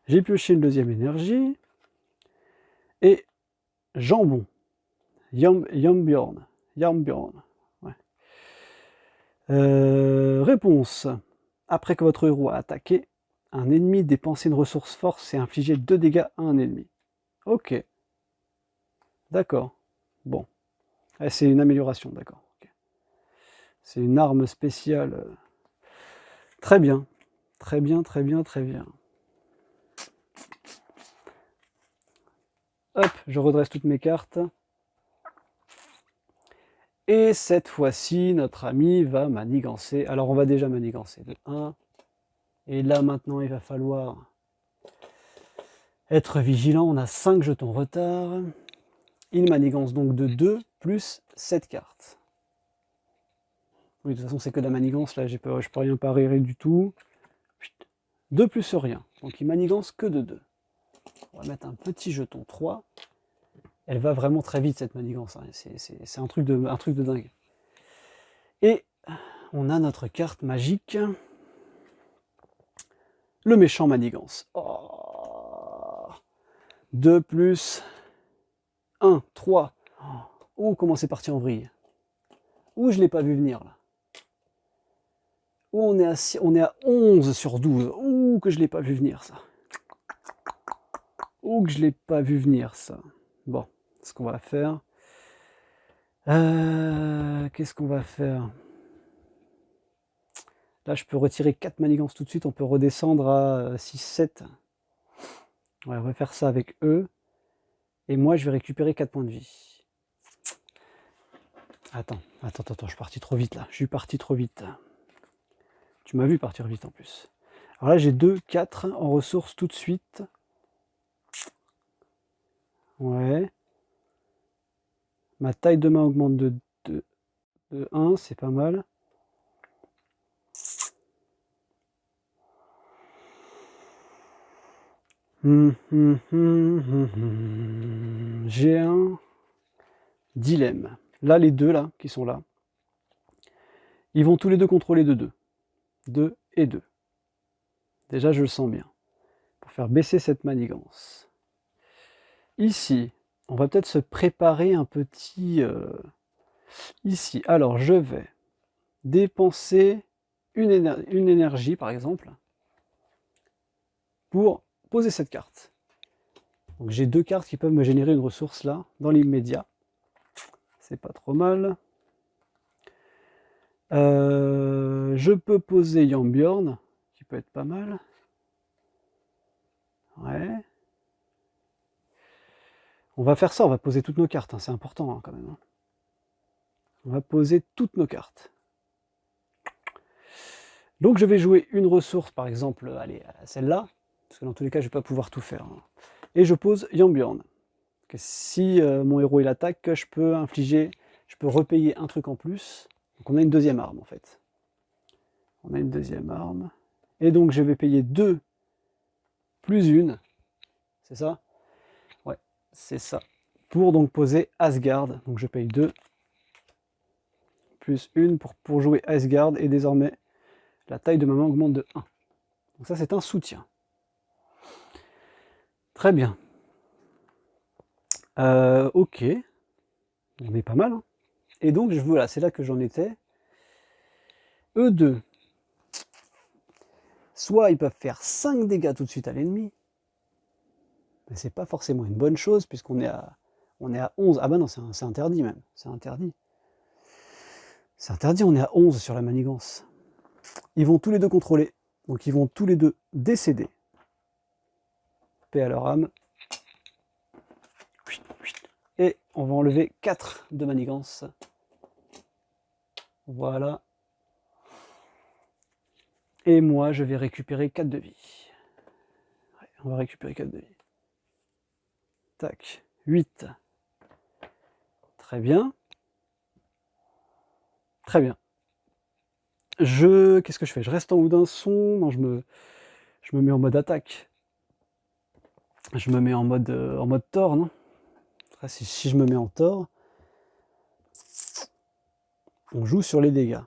J'ai pioché une deuxième énergie. Et Jambon, Yambjorn. Ouais. Réponse. Après que votre héros a attaqué, un ennemi dépensé une ressource force et infligé 2 dégâts à un ennemi. Ok. D'accord. Bon. C'est une amélioration, d'accord. Okay. C'est une arme spéciale Très bien. Très bien, très bien, très bien. Hop, je redresse toutes mes cartes. Et cette fois-ci, notre ami va manigancer. Alors, on va déjà manigancer de 1. Et là, maintenant, il va falloir être vigilant. On a 5 jetons retard. Il manigance donc de 2 plus 7 cartes. Oui, de toute façon, c'est que de la manigance. Là, je peux rien parier du tout. 2 plus rien. Donc, il manigance que de 2. On va mettre un petit jeton 3. Elle va vraiment très vite, cette manigance. Hein. C'est un truc de dingue. Et on a notre carte magique. Le méchant manigance. Oh, 2 plus 1, 3. Oh, comment c'est parti en vrille. Ouh, je ne l'ai pas vu venir là. Ouh, on est à 11 sur 12. Ouh, que je ne l'ai pas vu venir ça. Ouh, que je ne l'ai pas vu venir ça. Bon, ce qu'on va faire. Qu'est-ce qu'on va faire? Là, je peux retirer 4 manigances tout de suite. On peut redescendre à 6, 7. Ouais, on va faire ça avec eux. Et moi, je vais récupérer 4 points de vie. Attends, je suis parti trop vite là. Je suis parti trop vite. Tu m'as vu partir vite en plus. Alors là, j'ai 2, 4 en ressources tout de suite. Ouais. Ma taille de main augmente de 1, c'est pas mal. J'ai un dilemme. Là, les deux là, qui sont là, ils vont tous les deux contrôler de 2. 2 et 2. Déjà, je le sens bien. Pour faire baisser cette manigance. Ici, on va peut-être se préparer un petit... Ici, alors je vais dépenser une énergie, par exemple, pour poser cette carte. Donc j'ai 2 cartes qui peuvent me générer une ressource là, dans l'immédiat. C'est pas trop mal. Je peux poser Yambjorn, qui peut être pas mal. Ouais. On va faire ça, on va poser toutes nos cartes, hein, c'est important hein, quand même. Hein. On va poser toutes nos cartes. Donc je vais jouer une ressource, par exemple, allez, celle-là, parce que dans tous les cas, je ne vais pas pouvoir tout faire. Hein. Et je pose Yambjorn. Si mon héros il attaque, je peux repayer un truc en plus. Donc on a une deuxième arme en fait. On a une deuxième arme. Et donc je vais payer 2 plus 1. C'est ça? Ouais, c'est ça. Pour donc poser Asgard. Donc je paye 2 plus 1 pour jouer Asgard. Et désormais, la taille de ma main augmente de 1. Donc ça c'est un soutien. Très bien. Ok. On est pas mal. Hein. Et donc voilà, c'est là que j'en étais. E2. Soit ils peuvent faire 5 dégâts tout de suite à l'ennemi, mais c'est pas forcément une bonne chose puisqu'on est à 11. Ah bah non, c'est interdit même, c'est interdit. C'est interdit, on est à 11 sur la manigance. Ils vont tous les deux contrôler, donc ils vont tous les deux décéder. Paix à leur âme. Et on va enlever 4 de manigance. Voilà. Et moi, je vais récupérer 4 de vie. Ouais, on va récupérer 4 de vie. Tac, 8. Très bien. Très bien. Qu'est-ce que je fais? Je reste en haut d'un son? Non, je me mets en mode attaque. Je me mets en mode Thor, non? Si je me mets en Thor, on joue sur les dégâts.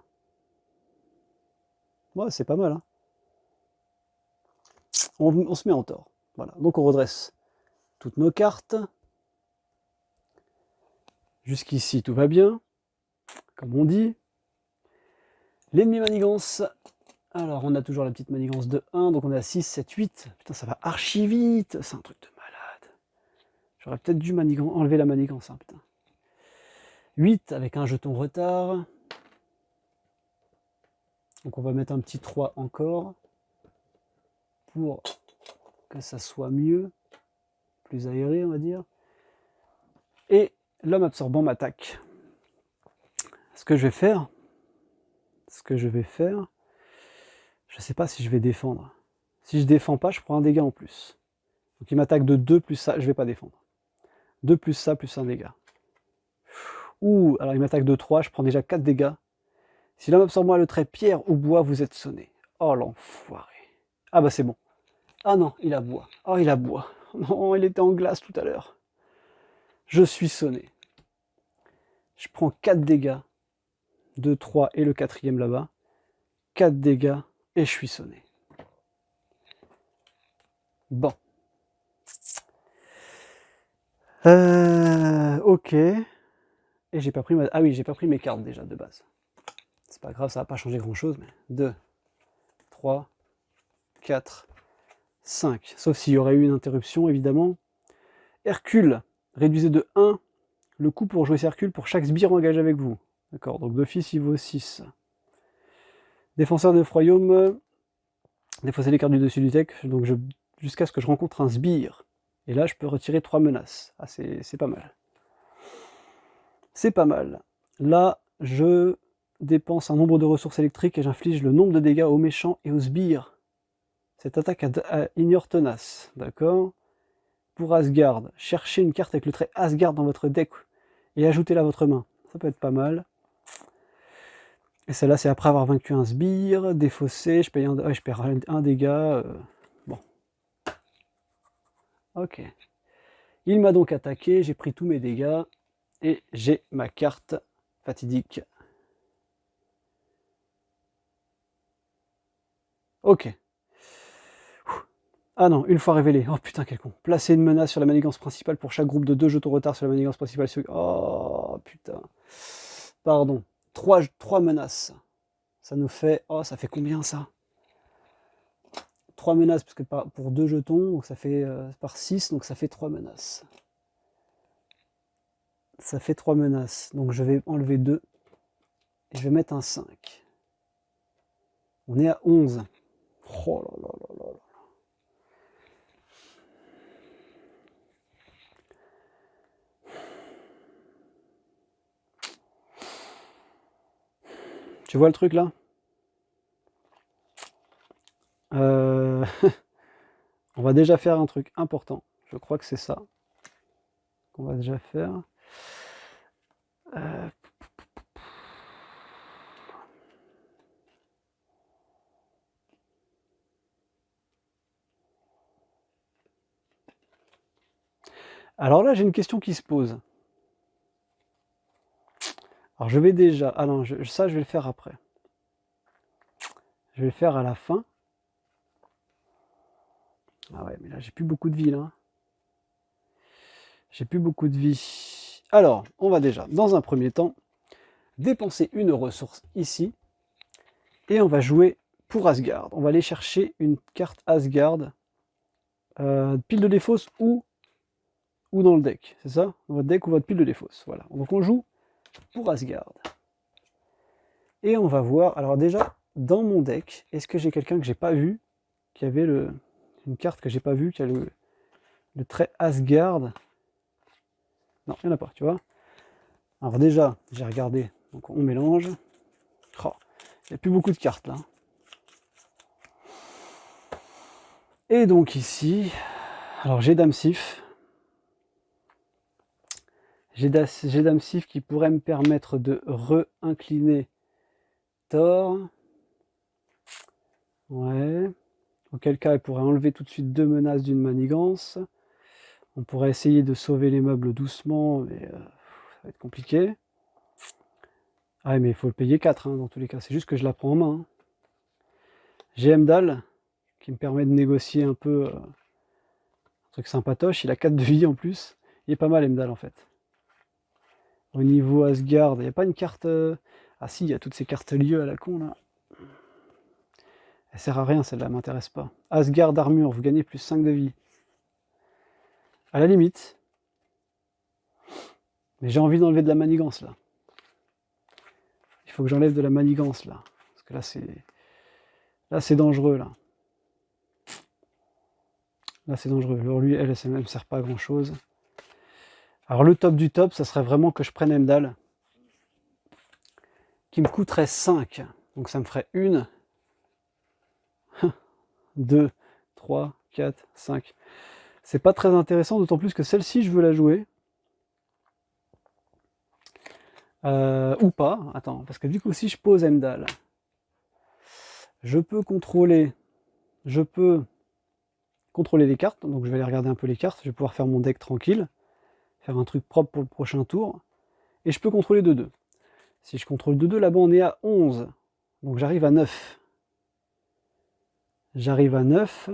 Ouais, c'est pas mal. Hein. On se met en Thor. Voilà. Donc on redresse toutes nos cartes. Jusqu'ici, tout va bien. Comme on dit. L'ennemi manigance. Alors, on a toujours la petite manigance de 1. Donc on est à 6, 7, 8. Putain, ça va archi vite. C'est un truc de malade. J'aurais peut-être dû enlever la manigance. Hein, putain. 8 avec un jeton retard. Donc on va mettre un petit 3 encore pour que ça soit mieux, plus aéré on va dire. Et l'homme absorbant m'attaque. Ce que je vais faire, je sais pas si je vais défendre. Si je défends pas, je prends un dégât en plus. Donc il m'attaque de 2 plus ça, je vais pas défendre. 2 plus ça, plus un dégât. Ouh, alors il m'attaque de 3, je prends déjà 4 dégâts. Si l'homme absorbant a le trait pierre ou bois, vous êtes sonné. Oh l'enfoiré. Ah bah c'est bon. Ah non, il a bois. Oh il a bois. Non, il était en glace tout à l'heure. Je suis sonné. Je prends 4 dégâts. 2, 3 et le 4e là-bas. 4 dégâts et je suis sonné. Bon. Ok. Et j'ai pas pris Ah oui, j'ai pas pris mes cartes déjà de base. C'est pas grave, ça va pas changer grand chose, mais 2, 3, 4, 5. Sauf s'il y aurait eu une interruption, évidemment. Hercule, réduisez de 1 le coût pour jouer Hercule pour chaque sbire engagé avec vous. D'accord, donc d'office il vaut 6. Défenseur de royaume, défausser les cartes du dessus du deck, donc jusqu'à ce que je rencontre un sbire. Et là je peux retirer 3 menaces. Ah c'est pas mal. C'est pas mal. Là, je dépense un nombre de ressources électriques et j'inflige le nombre de dégâts aux méchants et aux sbires. Cette attaque ignore tenace, d'accord. Pour Asgard, cherchez une carte avec le trait Asgard dans votre deck et ajoutez-la à votre main. Ça peut être pas mal. Et celle-là, c'est après avoir vaincu un sbire, défaussé, je perds un dégât. Bon. Ok. Il m'a donc attaqué, j'ai pris tous mes dégâts et j'ai ma carte fatidique. Ok. Ah non, une fois révélé. Oh putain, quel con. Placez une menace sur la manigance principale pour chaque groupe de 2 jetons retard sur la manigance principale. Oh putain. Pardon. 3 menaces. Ça nous fait... Oh, ça fait combien ça? 3 menaces, parce que pour 2 jetons, donc ça fait par 6, donc ça fait 3 menaces. Ça fait 3 menaces. Donc je vais enlever 2. Et je vais mettre un 5. On est à 11. Oh là là là là là. Tu vois le truc là? On va déjà faire un truc important. Je crois que c'est ça qu'on va déjà faire. Alors là, j'ai une question qui se pose. Alors je vais déjà... Ah non, ça je vais le faire après. Je vais le faire à la fin. Ah ouais, mais là j'ai plus beaucoup de vie là. J'ai plus beaucoup de vie. Alors, on va déjà, dans un premier temps, dépenser une ressource ici. Et on va jouer pour Asgard. On va aller chercher une carte Asgard. Pile de défausse ou dans le deck. C'est ça? Dans votre deck ou votre pile de défausse. Voilà. Donc on joue pour Asgard. Et on va voir. Alors déjà, dans mon deck, est-ce que j'ai quelqu'un que j'ai pas vu, qui avait une carte que j'ai pas vue, qui a le trait Asgard? Non, il n'y en a pas, tu vois. Alors déjà, j'ai regardé. Donc on mélange. Oh, il n'y a plus beaucoup de cartes là. Et donc ici, alors j'ai Dame Sif. J'ai Dame Sif qui pourrait me permettre de re-incliner Thor. Ouais. Auquel cas, elle pourrait enlever tout de suite 2 menaces d'une manigance. On pourrait essayer de sauver les meubles doucement, mais ça va être compliqué. Ah mais il faut le payer 4 hein, dans tous les cas. C'est juste que je la prends en main. Hein. J'ai Heimdall qui me permet de négocier un peu un truc sympatoche. Il a 4 de vie en plus. Il est pas mal Heimdall en fait. Au niveau Asgard, il n'y a pas une carte... Ah si, il y a toutes ces cartes lieux à la con là. Elle sert à rien celle-là, elle m'intéresse pas. Asgard armure, vous gagnez plus 5 de vie. À la limite. Mais j'ai envie d'enlever de la manigance là. Il faut que j'enlève de la manigance là. Parce que là c'est... Là, c'est dangereux, là. Là, c'est dangereux. Alors lui, elle ne me sert pas à grand-chose. Alors le top du top, ça serait vraiment que je prenne Emdal, qui me coûterait 5. Donc ça me ferait 1, 2, 3, 4, 5. C'est pas très intéressant, d'autant plus que celle-ci, je veux la jouer. Ou pas. Attends, parce que du coup, si je pose Emdal, je peux contrôler les cartes. Donc je vais aller regarder un peu les cartes. Je vais pouvoir faire mon deck tranquille. Faire un truc propre pour le prochain tour. Et je peux contrôler 2-2. Si je contrôle 2-2, là-bas on est à 11. Donc j'arrive à 9. J'arrive à 9.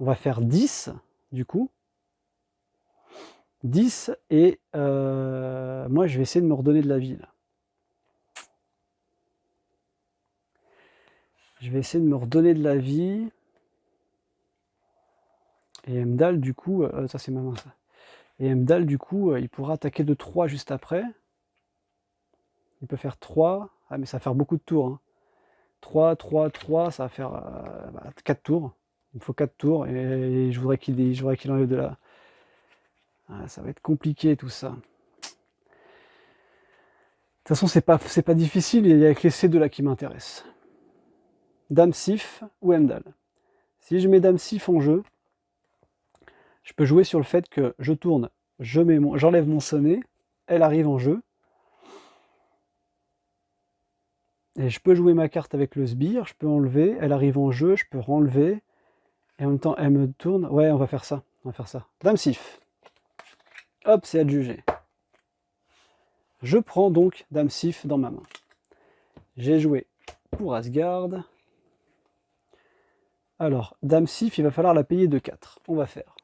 On va faire 10, du coup. 10, et moi je vais essayer de me redonner de la vie, là. Je vais essayer de me redonner de la vie. Et Emdal, du coup, ça c'est ma main, ça. Et Emdal, du coup, il pourra attaquer de 3 juste après. Il peut faire 3. Ah, mais ça va faire beaucoup de tours, hein. 3, 3, 3, ça va faire 4 tours. Il me faut 4 tours, et je voudrais qu'il enlève de la... Ah, ça va être compliqué, tout ça. De toute façon, c'est pas difficile, il y a que ces deux-là qui m'intéressent. Dame Sif ou Emdal. Si je mets Dame Sif en jeu, je peux jouer sur le fait que je tourne, j'enlève mon sonnet, elle arrive en jeu, et je peux jouer ma carte avec le sbire, je peux enlever, elle arrive en jeu, je peux renlever, et en même temps elle me tourne. Ouais, on va faire ça, Dame Sif. Hop, c'est adjugé. Je prends donc Dame Sif dans ma main. J'ai joué pour Asgard. Alors, Dame Sif, il va falloir la payer de 4. On va faire.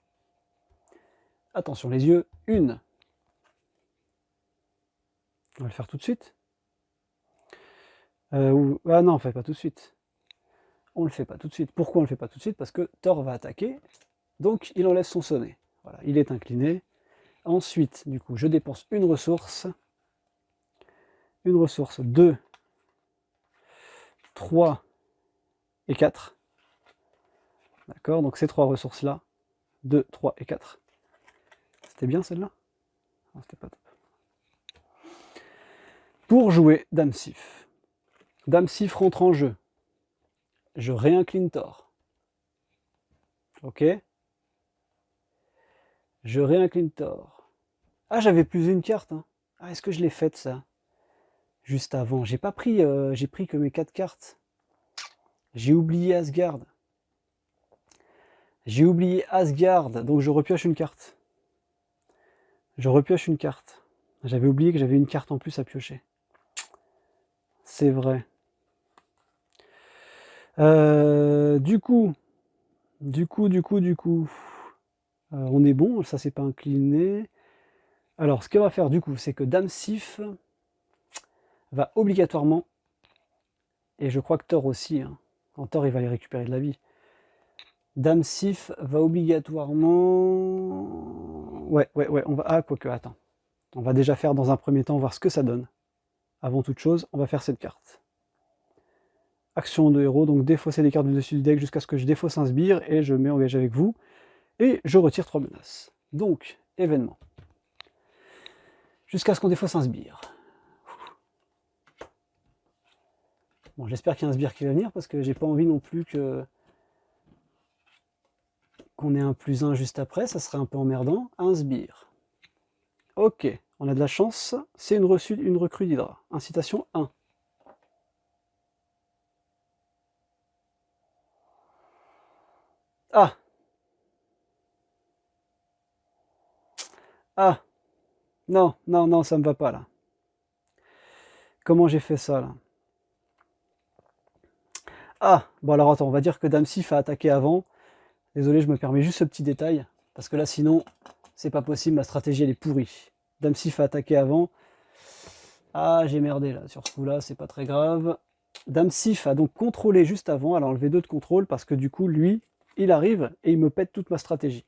Attention les yeux, 1. On va le faire tout de suite. Ah non, on ne le fait pas tout de suite. On le fait pas tout de suite. Pourquoi on le fait pas tout de suite? Parce que Thor va attaquer, donc il enlève son sonnet. Voilà, il est incliné. Ensuite, du coup, je dépense une ressource. Une ressource, 2, 3 et 4. D'accord, donc ces 3 ressources-là, 2, 3 et 4. C'était bien celle-là? Non, c'était pas top. Pour jouer Dame Sif. Dame Sif rentre en jeu. Je réincline Thor. Ok. Je réincline Thor. Ah, j'avais plus une carte, hein. Ah, est-ce que je l'ai faite, ça? Juste avant. J'ai pas pris, j'ai pris que mes 4 cartes. J'ai oublié Asgard. J'ai oublié Asgard, donc je repioche une carte. Je repioche une carte. J'avais oublié que j'avais une carte en plus à piocher. C'est vrai. Du coup, on est bon, ça s'est pas incliné. Alors, ce qu'on va faire du coup, c'est que Dame Sif va obligatoirement, et je crois que Thor aussi, hein. En Thor, il va aller récupérer de la vie. Dame Sif va obligatoirement... Ouais, on va... Ah, quoique, attends. On va déjà faire dans un premier temps, voir ce que ça donne. Avant toute chose, on va faire cette carte. Action de héros, donc défausser les cartes du dessus du deck jusqu'à ce que je défausse un sbire, et je m'engage avec vous, et je retire 3 menaces. Donc, événement. Jusqu'à ce qu'on défausse un sbire. Bon, j'espère qu'il y a un sbire qui va venir, parce que j'ai pas envie non plus qu'on ait un +1 juste après, ça serait un peu emmerdant. Un sbire. Ok, on a de la chance, c'est une recrue d'Hydra. Incitation 1. Ah! Ah! Non, non, non, ça me va pas là. Comment j'ai fait ça là? Ah! Bon alors attends, on va dire que Dame Sif a attaqué avant. Désolé, je me permets juste ce petit détail, parce que là sinon, c'est pas possible, ma stratégie elle est pourrie. Dame Sif a attaqué avant. Ah, j'ai merdé là, sur ce coup là, c'est pas très grave. Dame Sif a donc contrôlé juste avant, elle a enlevé 2 de contrôle, parce que du coup, lui, il arrive et il me pète toute ma stratégie.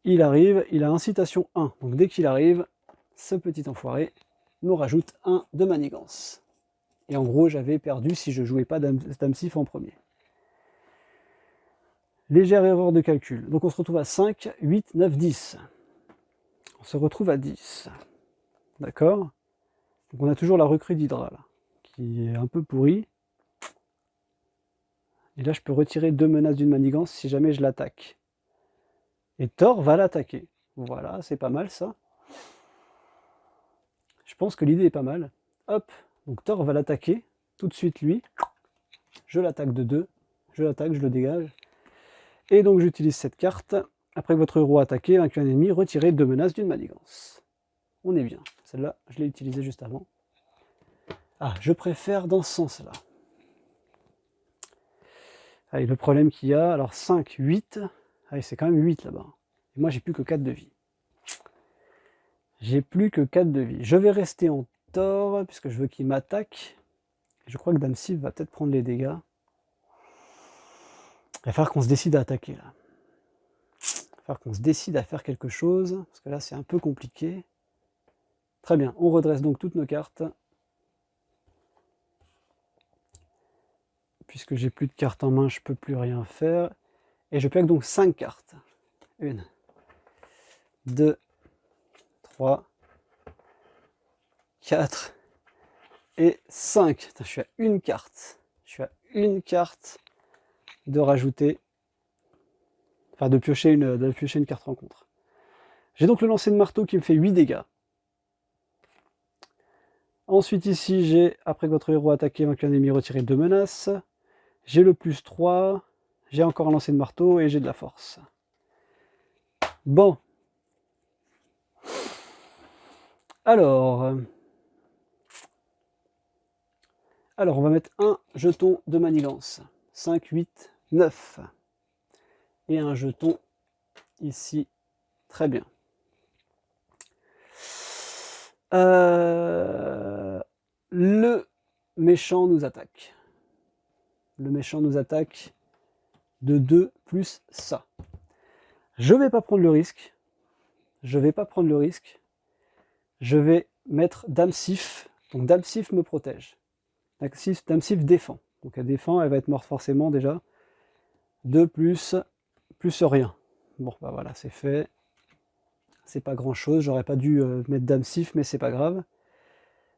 Il arrive, il a incitation 1, donc dès qu'il arrive, ce petit enfoiré nous rajoute 1 de manigance. Et en gros, j'avais perdu si je jouais pas dame 6 en premier. Légère erreur de calcul. Donc on se retrouve à 5, 8, 9, 10. On se retrouve à 10. D'accord? Donc on a toujours la recrue d'Hydra, là, qui est un peu pourrie. Et là, je peux retirer 2 menaces d'une manigance si jamais je l'attaque. Et Thor va l'attaquer. Voilà, c'est pas mal ça. Je pense que l'idée est pas mal. Hop, donc Thor va l'attaquer. Tout de suite, lui. Je l'attaque de 2. Je l'attaque, je le dégage. Et donc j'utilise cette carte. Après que votre héros a attaqué, vaincu un ennemi, retirez 2 menaces d'une manigance. On est bien. Celle-là, je l'ai utilisée juste avant. Ah, je préfère dans ce sens-là. Allez, le problème qu'il y a, alors 5, 8. Allez, c'est quand même 8 là-bas. Et moi, j'ai plus que 4 de vie. J'ai plus que 4 de vie. Je vais rester en Thor, puisque je veux qu'il m'attaque. Je crois que Dame Sif va peut-être prendre les dégâts. Il va falloir qu'on se décide à attaquer là. Il va falloir qu'on se décide à faire quelque chose, parce que là c'est un peu compliqué. Très bien, on redresse donc toutes nos cartes. Puisque j'ai plus de cartes en main, je peux plus rien faire. Et je plaque donc 5 cartes. 1, 2, 3, 4 et 5. Putain, je suis à une carte. Je suis à une carte de rajouter, enfin de piocher une carte rencontre. J'ai donc le lancer de marteau qui me fait 8 dégâts. Ensuite ici, j'ai, après que votre héros a attaqué, vaincu un ennemi, retiré 2 menaces. J'ai le plus 3, j'ai encore un lancer de marteau et j'ai de la force. Bon. Alors, on va mettre un jeton de manigance. 5, 8, 9. Et un jeton ici. Très bien. Le méchant nous attaque. Le méchant nous attaque de 2 plus ça. Je ne vais pas prendre le risque. Je vais pas prendre le risque. Je vais mettre Dame Sif. Donc Dame Sif me protège. Dame Sif défend. Donc elle défend, elle va être morte forcément déjà. 2 plus rien. Bon, bah voilà, c'est fait. C'est pas grand chose. J'aurais pas dû mettre Dame Sif, mais c'est pas grave.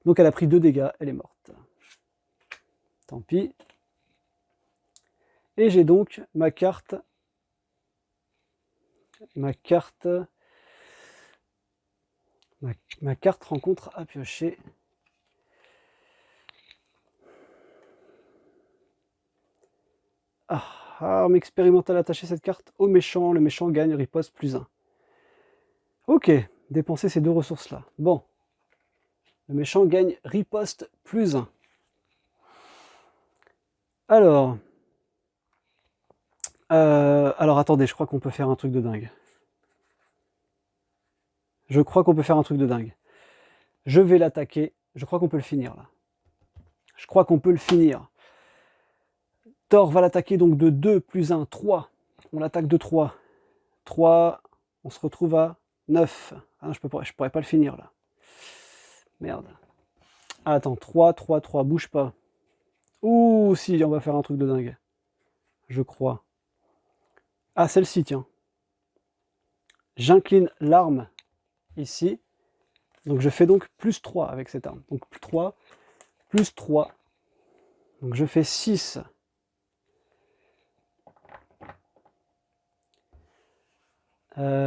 Donc elle a pris 2 dégâts, elle est morte. Tant pis. Et j'ai donc ma carte rencontre à piocher. Arme expérimentale attacher cette carte au méchant. Le méchant gagne riposte plus 1. Ok, dépenser ces 2 ressources là. Bon. Le méchant gagne riposte plus 1. Alors attendez, je crois qu'on peut faire un truc de dingue. Je vais l'attaquer. Je crois qu'on peut le finir là. Thor va l'attaquer donc de 2 plus 1, 3. On l'attaque de 3. 3, on se retrouve à 9. Ah, je pourrais pas le finir là. Merde. Ah, attends, 3, 3, 3, bouge pas. Ouh, si, on va faire un truc de dingue. Je crois. Ah, celle-ci, tiens. J'incline l'arme ici. Donc je fais donc plus 3 avec cette arme. Donc plus 3, plus 3. Donc je fais 6.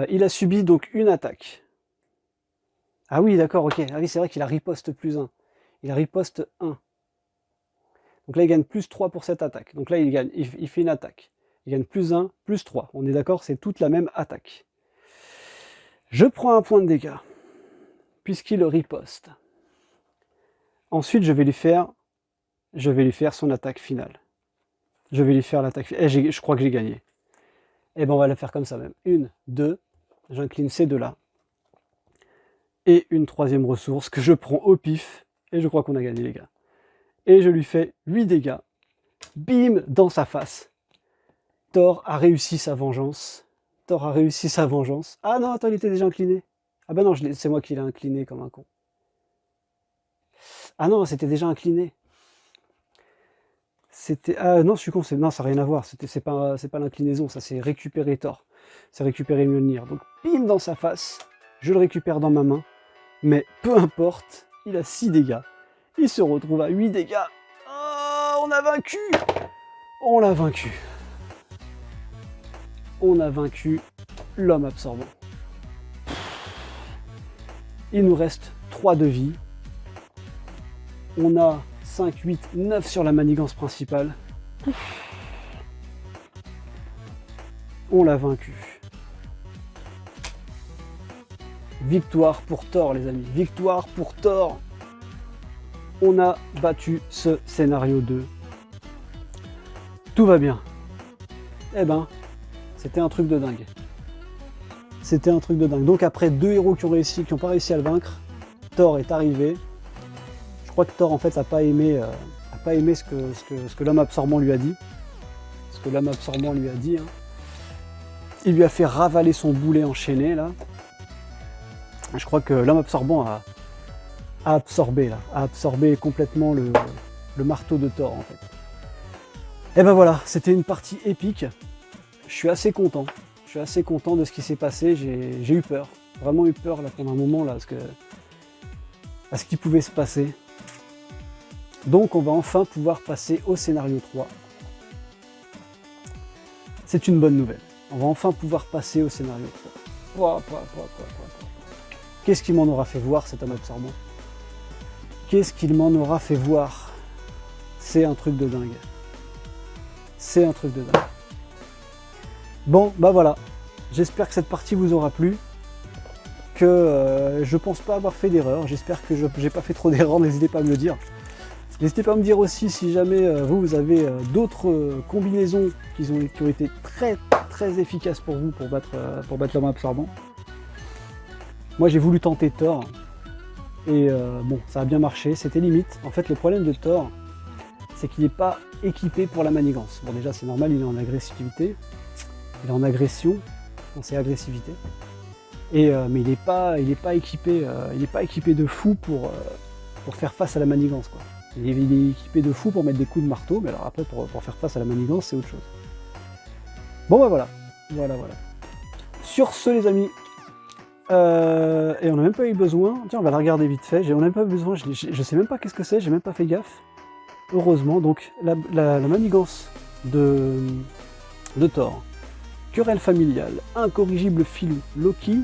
Il a subi donc une attaque. Ah oui, d'accord, ok. Ah oui, c'est vrai qu'il a riposte plus 1. Il a riposte 1. Donc là, il gagne plus 3 pour cette attaque. Donc là, il fait une attaque. Il gagne plus 1, plus 3. On est d'accord, c'est toute la même attaque. Je prends un point de dégâts, puisqu'il riposte. Ensuite, je vais lui faire son attaque finale. Je vais lui faire l'attaque finale. Je crois que j'ai gagné. Et ben on va la faire comme ça même. 1, 2, j'incline ces deux-là. Et une troisième ressource que je prends au pif. Et je crois qu'on a gagné, les gars. Et je lui fais 8 dégâts. Bim, dans sa face. Thor a réussi sa vengeance. Ah non, attends, il était déjà incliné. Ah ben non, c'est moi qui l'ai incliné comme un con. Ah non, c'était déjà incliné. c'était... Ah non, je suis con, non, ça n'a rien à voir, c'est pas l'inclinaison, ça c'est récupérer Thor. C'est récupérer Mjolnir. Donc, pile dans sa face, je le récupère dans ma main, mais peu importe, il a 6 dégâts. Il se retrouve à 8 dégâts. Oh, on a vaincu! On l'a vaincu. On a vaincu l'homme absorbant. Il nous reste 3 de vie. On a 5, 8, 9 sur la manigance principale. On l'a vaincu. Victoire pour Thor, les amis. Victoire pour Thor. On a battu ce scénario 2. Tout va bien. Eh ben, c'était un truc de dingue. C'était un truc de dingue. Donc après 2 héros qui n'ont pas réussi à le vaincre, Thor est arrivé. Je crois que Thor en fait n'a pas aimé ce que l'homme absorbant lui a dit. Ce que l'homme absorbant lui a dit. Hein. Il lui a fait ravaler son boulet enchaîné là. Je crois que l'homme absorbant a absorbé complètement le marteau de Thor en fait. Et ben voilà, c'était une partie épique. Je suis assez content. Je suis assez content de ce qui s'est passé. J'ai eu peur. Vraiment eu peur là pendant un moment là, à ce qui pouvait se passer. Donc on va enfin pouvoir passer au scénario 3. C'est une bonne nouvelle. On va enfin pouvoir passer au scénario 3. Qu'est-ce qu'il m'en aura fait voir cet homme absorbant? Qu'est-ce qu'il m'en aura fait voir? C'est un truc de dingue. C'est un truc de dingue. Bon, bah voilà. J'espère que cette partie vous aura plu. Que je pense pas avoir fait d'erreur. J'espère que je n'ai pas fait trop d'erreurs. N'hésitez pas à me le dire. N'hésitez pas à me dire aussi si jamais vous avez d'autres combinaisons qui ont été très très efficaces pour vous pour battre l'homme absorbant. Moi j'ai voulu tenter Thor. Et bon, ça a bien marché. C'était limite. En fait, le problème de Thor, c'est qu'il n'est pas équipé pour la manigance. Bon, déjà, c'est normal, il est en agressivité. Il est en agression. Non, c'est agressivité. Mais il n'est pas équipé. Il n'est pas équipé de fou pour faire face à la manigance, quoi. Il est équipé de fou pour mettre des coups de marteau, mais alors après, pour faire face à la manigance, c'est autre chose. Bon, bah voilà. Voilà. Sur ce, les amis. Et on n'a même pas eu besoin. Tiens, on va la regarder vite fait. On n'a même pas eu besoin. Je sais même pas qu'est-ce que c'est. J'ai même pas fait gaffe. Heureusement. Donc, la manigance de Thor. Querelle familiale. Incorrigible filou. Loki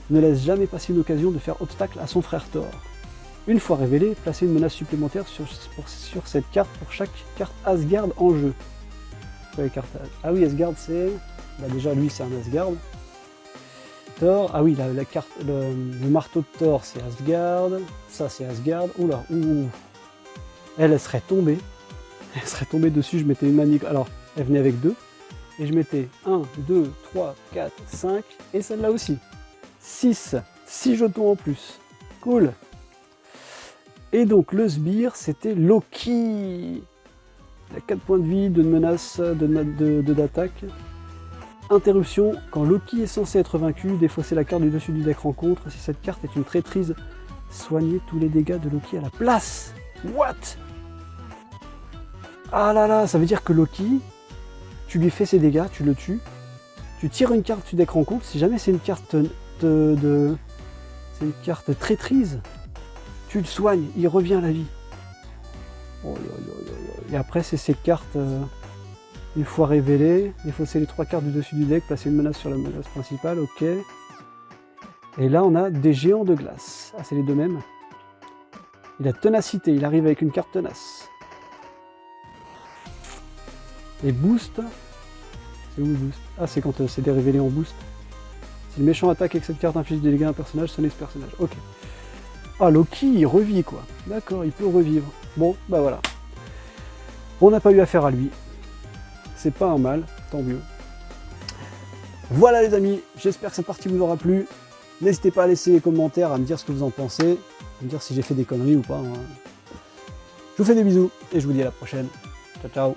ne laisse jamais passer une occasion de faire obstacle à son frère Thor. Une fois révélé, placez une menace supplémentaire sur cette carte pour chaque carte Asgard en jeu. Les cartes... Ah oui, Asgard, c'est... Bah déjà, lui, c'est un Asgard. Thor, ah oui, la carte, le marteau de Thor, c'est Asgard. Ça, c'est Asgard. Oula, ouh. Elle serait tombée. Elle serait tombée dessus. Je mettais une manigance. Alors, elle venait avec 2. Et je mettais 1, 2, 3, 4, 5. Et celle-là aussi. 6. 6 jetons en plus. Cool. Et donc, le sbire, c'était Loki. Il a 4 points de vie, 2 de menace, 2 d'attaque. Interruption, quand Loki est censé être vaincu, défaussez la carte du dessus du deck rencontre. Si cette carte est une traîtrise, soignez tous les dégâts de Loki à la place. What? Ah là là, ça veut dire que Loki, tu lui fais ses dégâts, tu le tues, tu tires une carte du deck rencontre, si jamais c'est une carte c'est une carte traîtrise, tu le soignes, il revient à la vie. Oh, et après c'est ces cartes... Une fois révélé, défausser les 3 cartes du dessus du deck, placer une menace sur la menace principale, ok. Et là on a des géants de glace. Ah, c'est les deux mêmes. Il a ténacité, il arrive avec une carte tenace. Et boost. C'est où le boost? Ah, c'est quand c'est des révélés en boost. Si le méchant attaque avec cette carte inflige des dégâts à un personnage, sonnez ce personnage. Ok. Ah, Loki, il revit quoi. D'accord, il peut revivre. Bon, bah voilà. On n'a pas eu affaire à lui. C'est pas un mal, tant mieux. Voilà les amis, j'espère que cette partie vous aura plu. N'hésitez pas à laisser des commentaires, à me dire ce que vous en pensez, à me dire si j'ai fait des conneries ou pas. Hein. Je vous fais des bisous et je vous dis à la prochaine. Ciao ciao.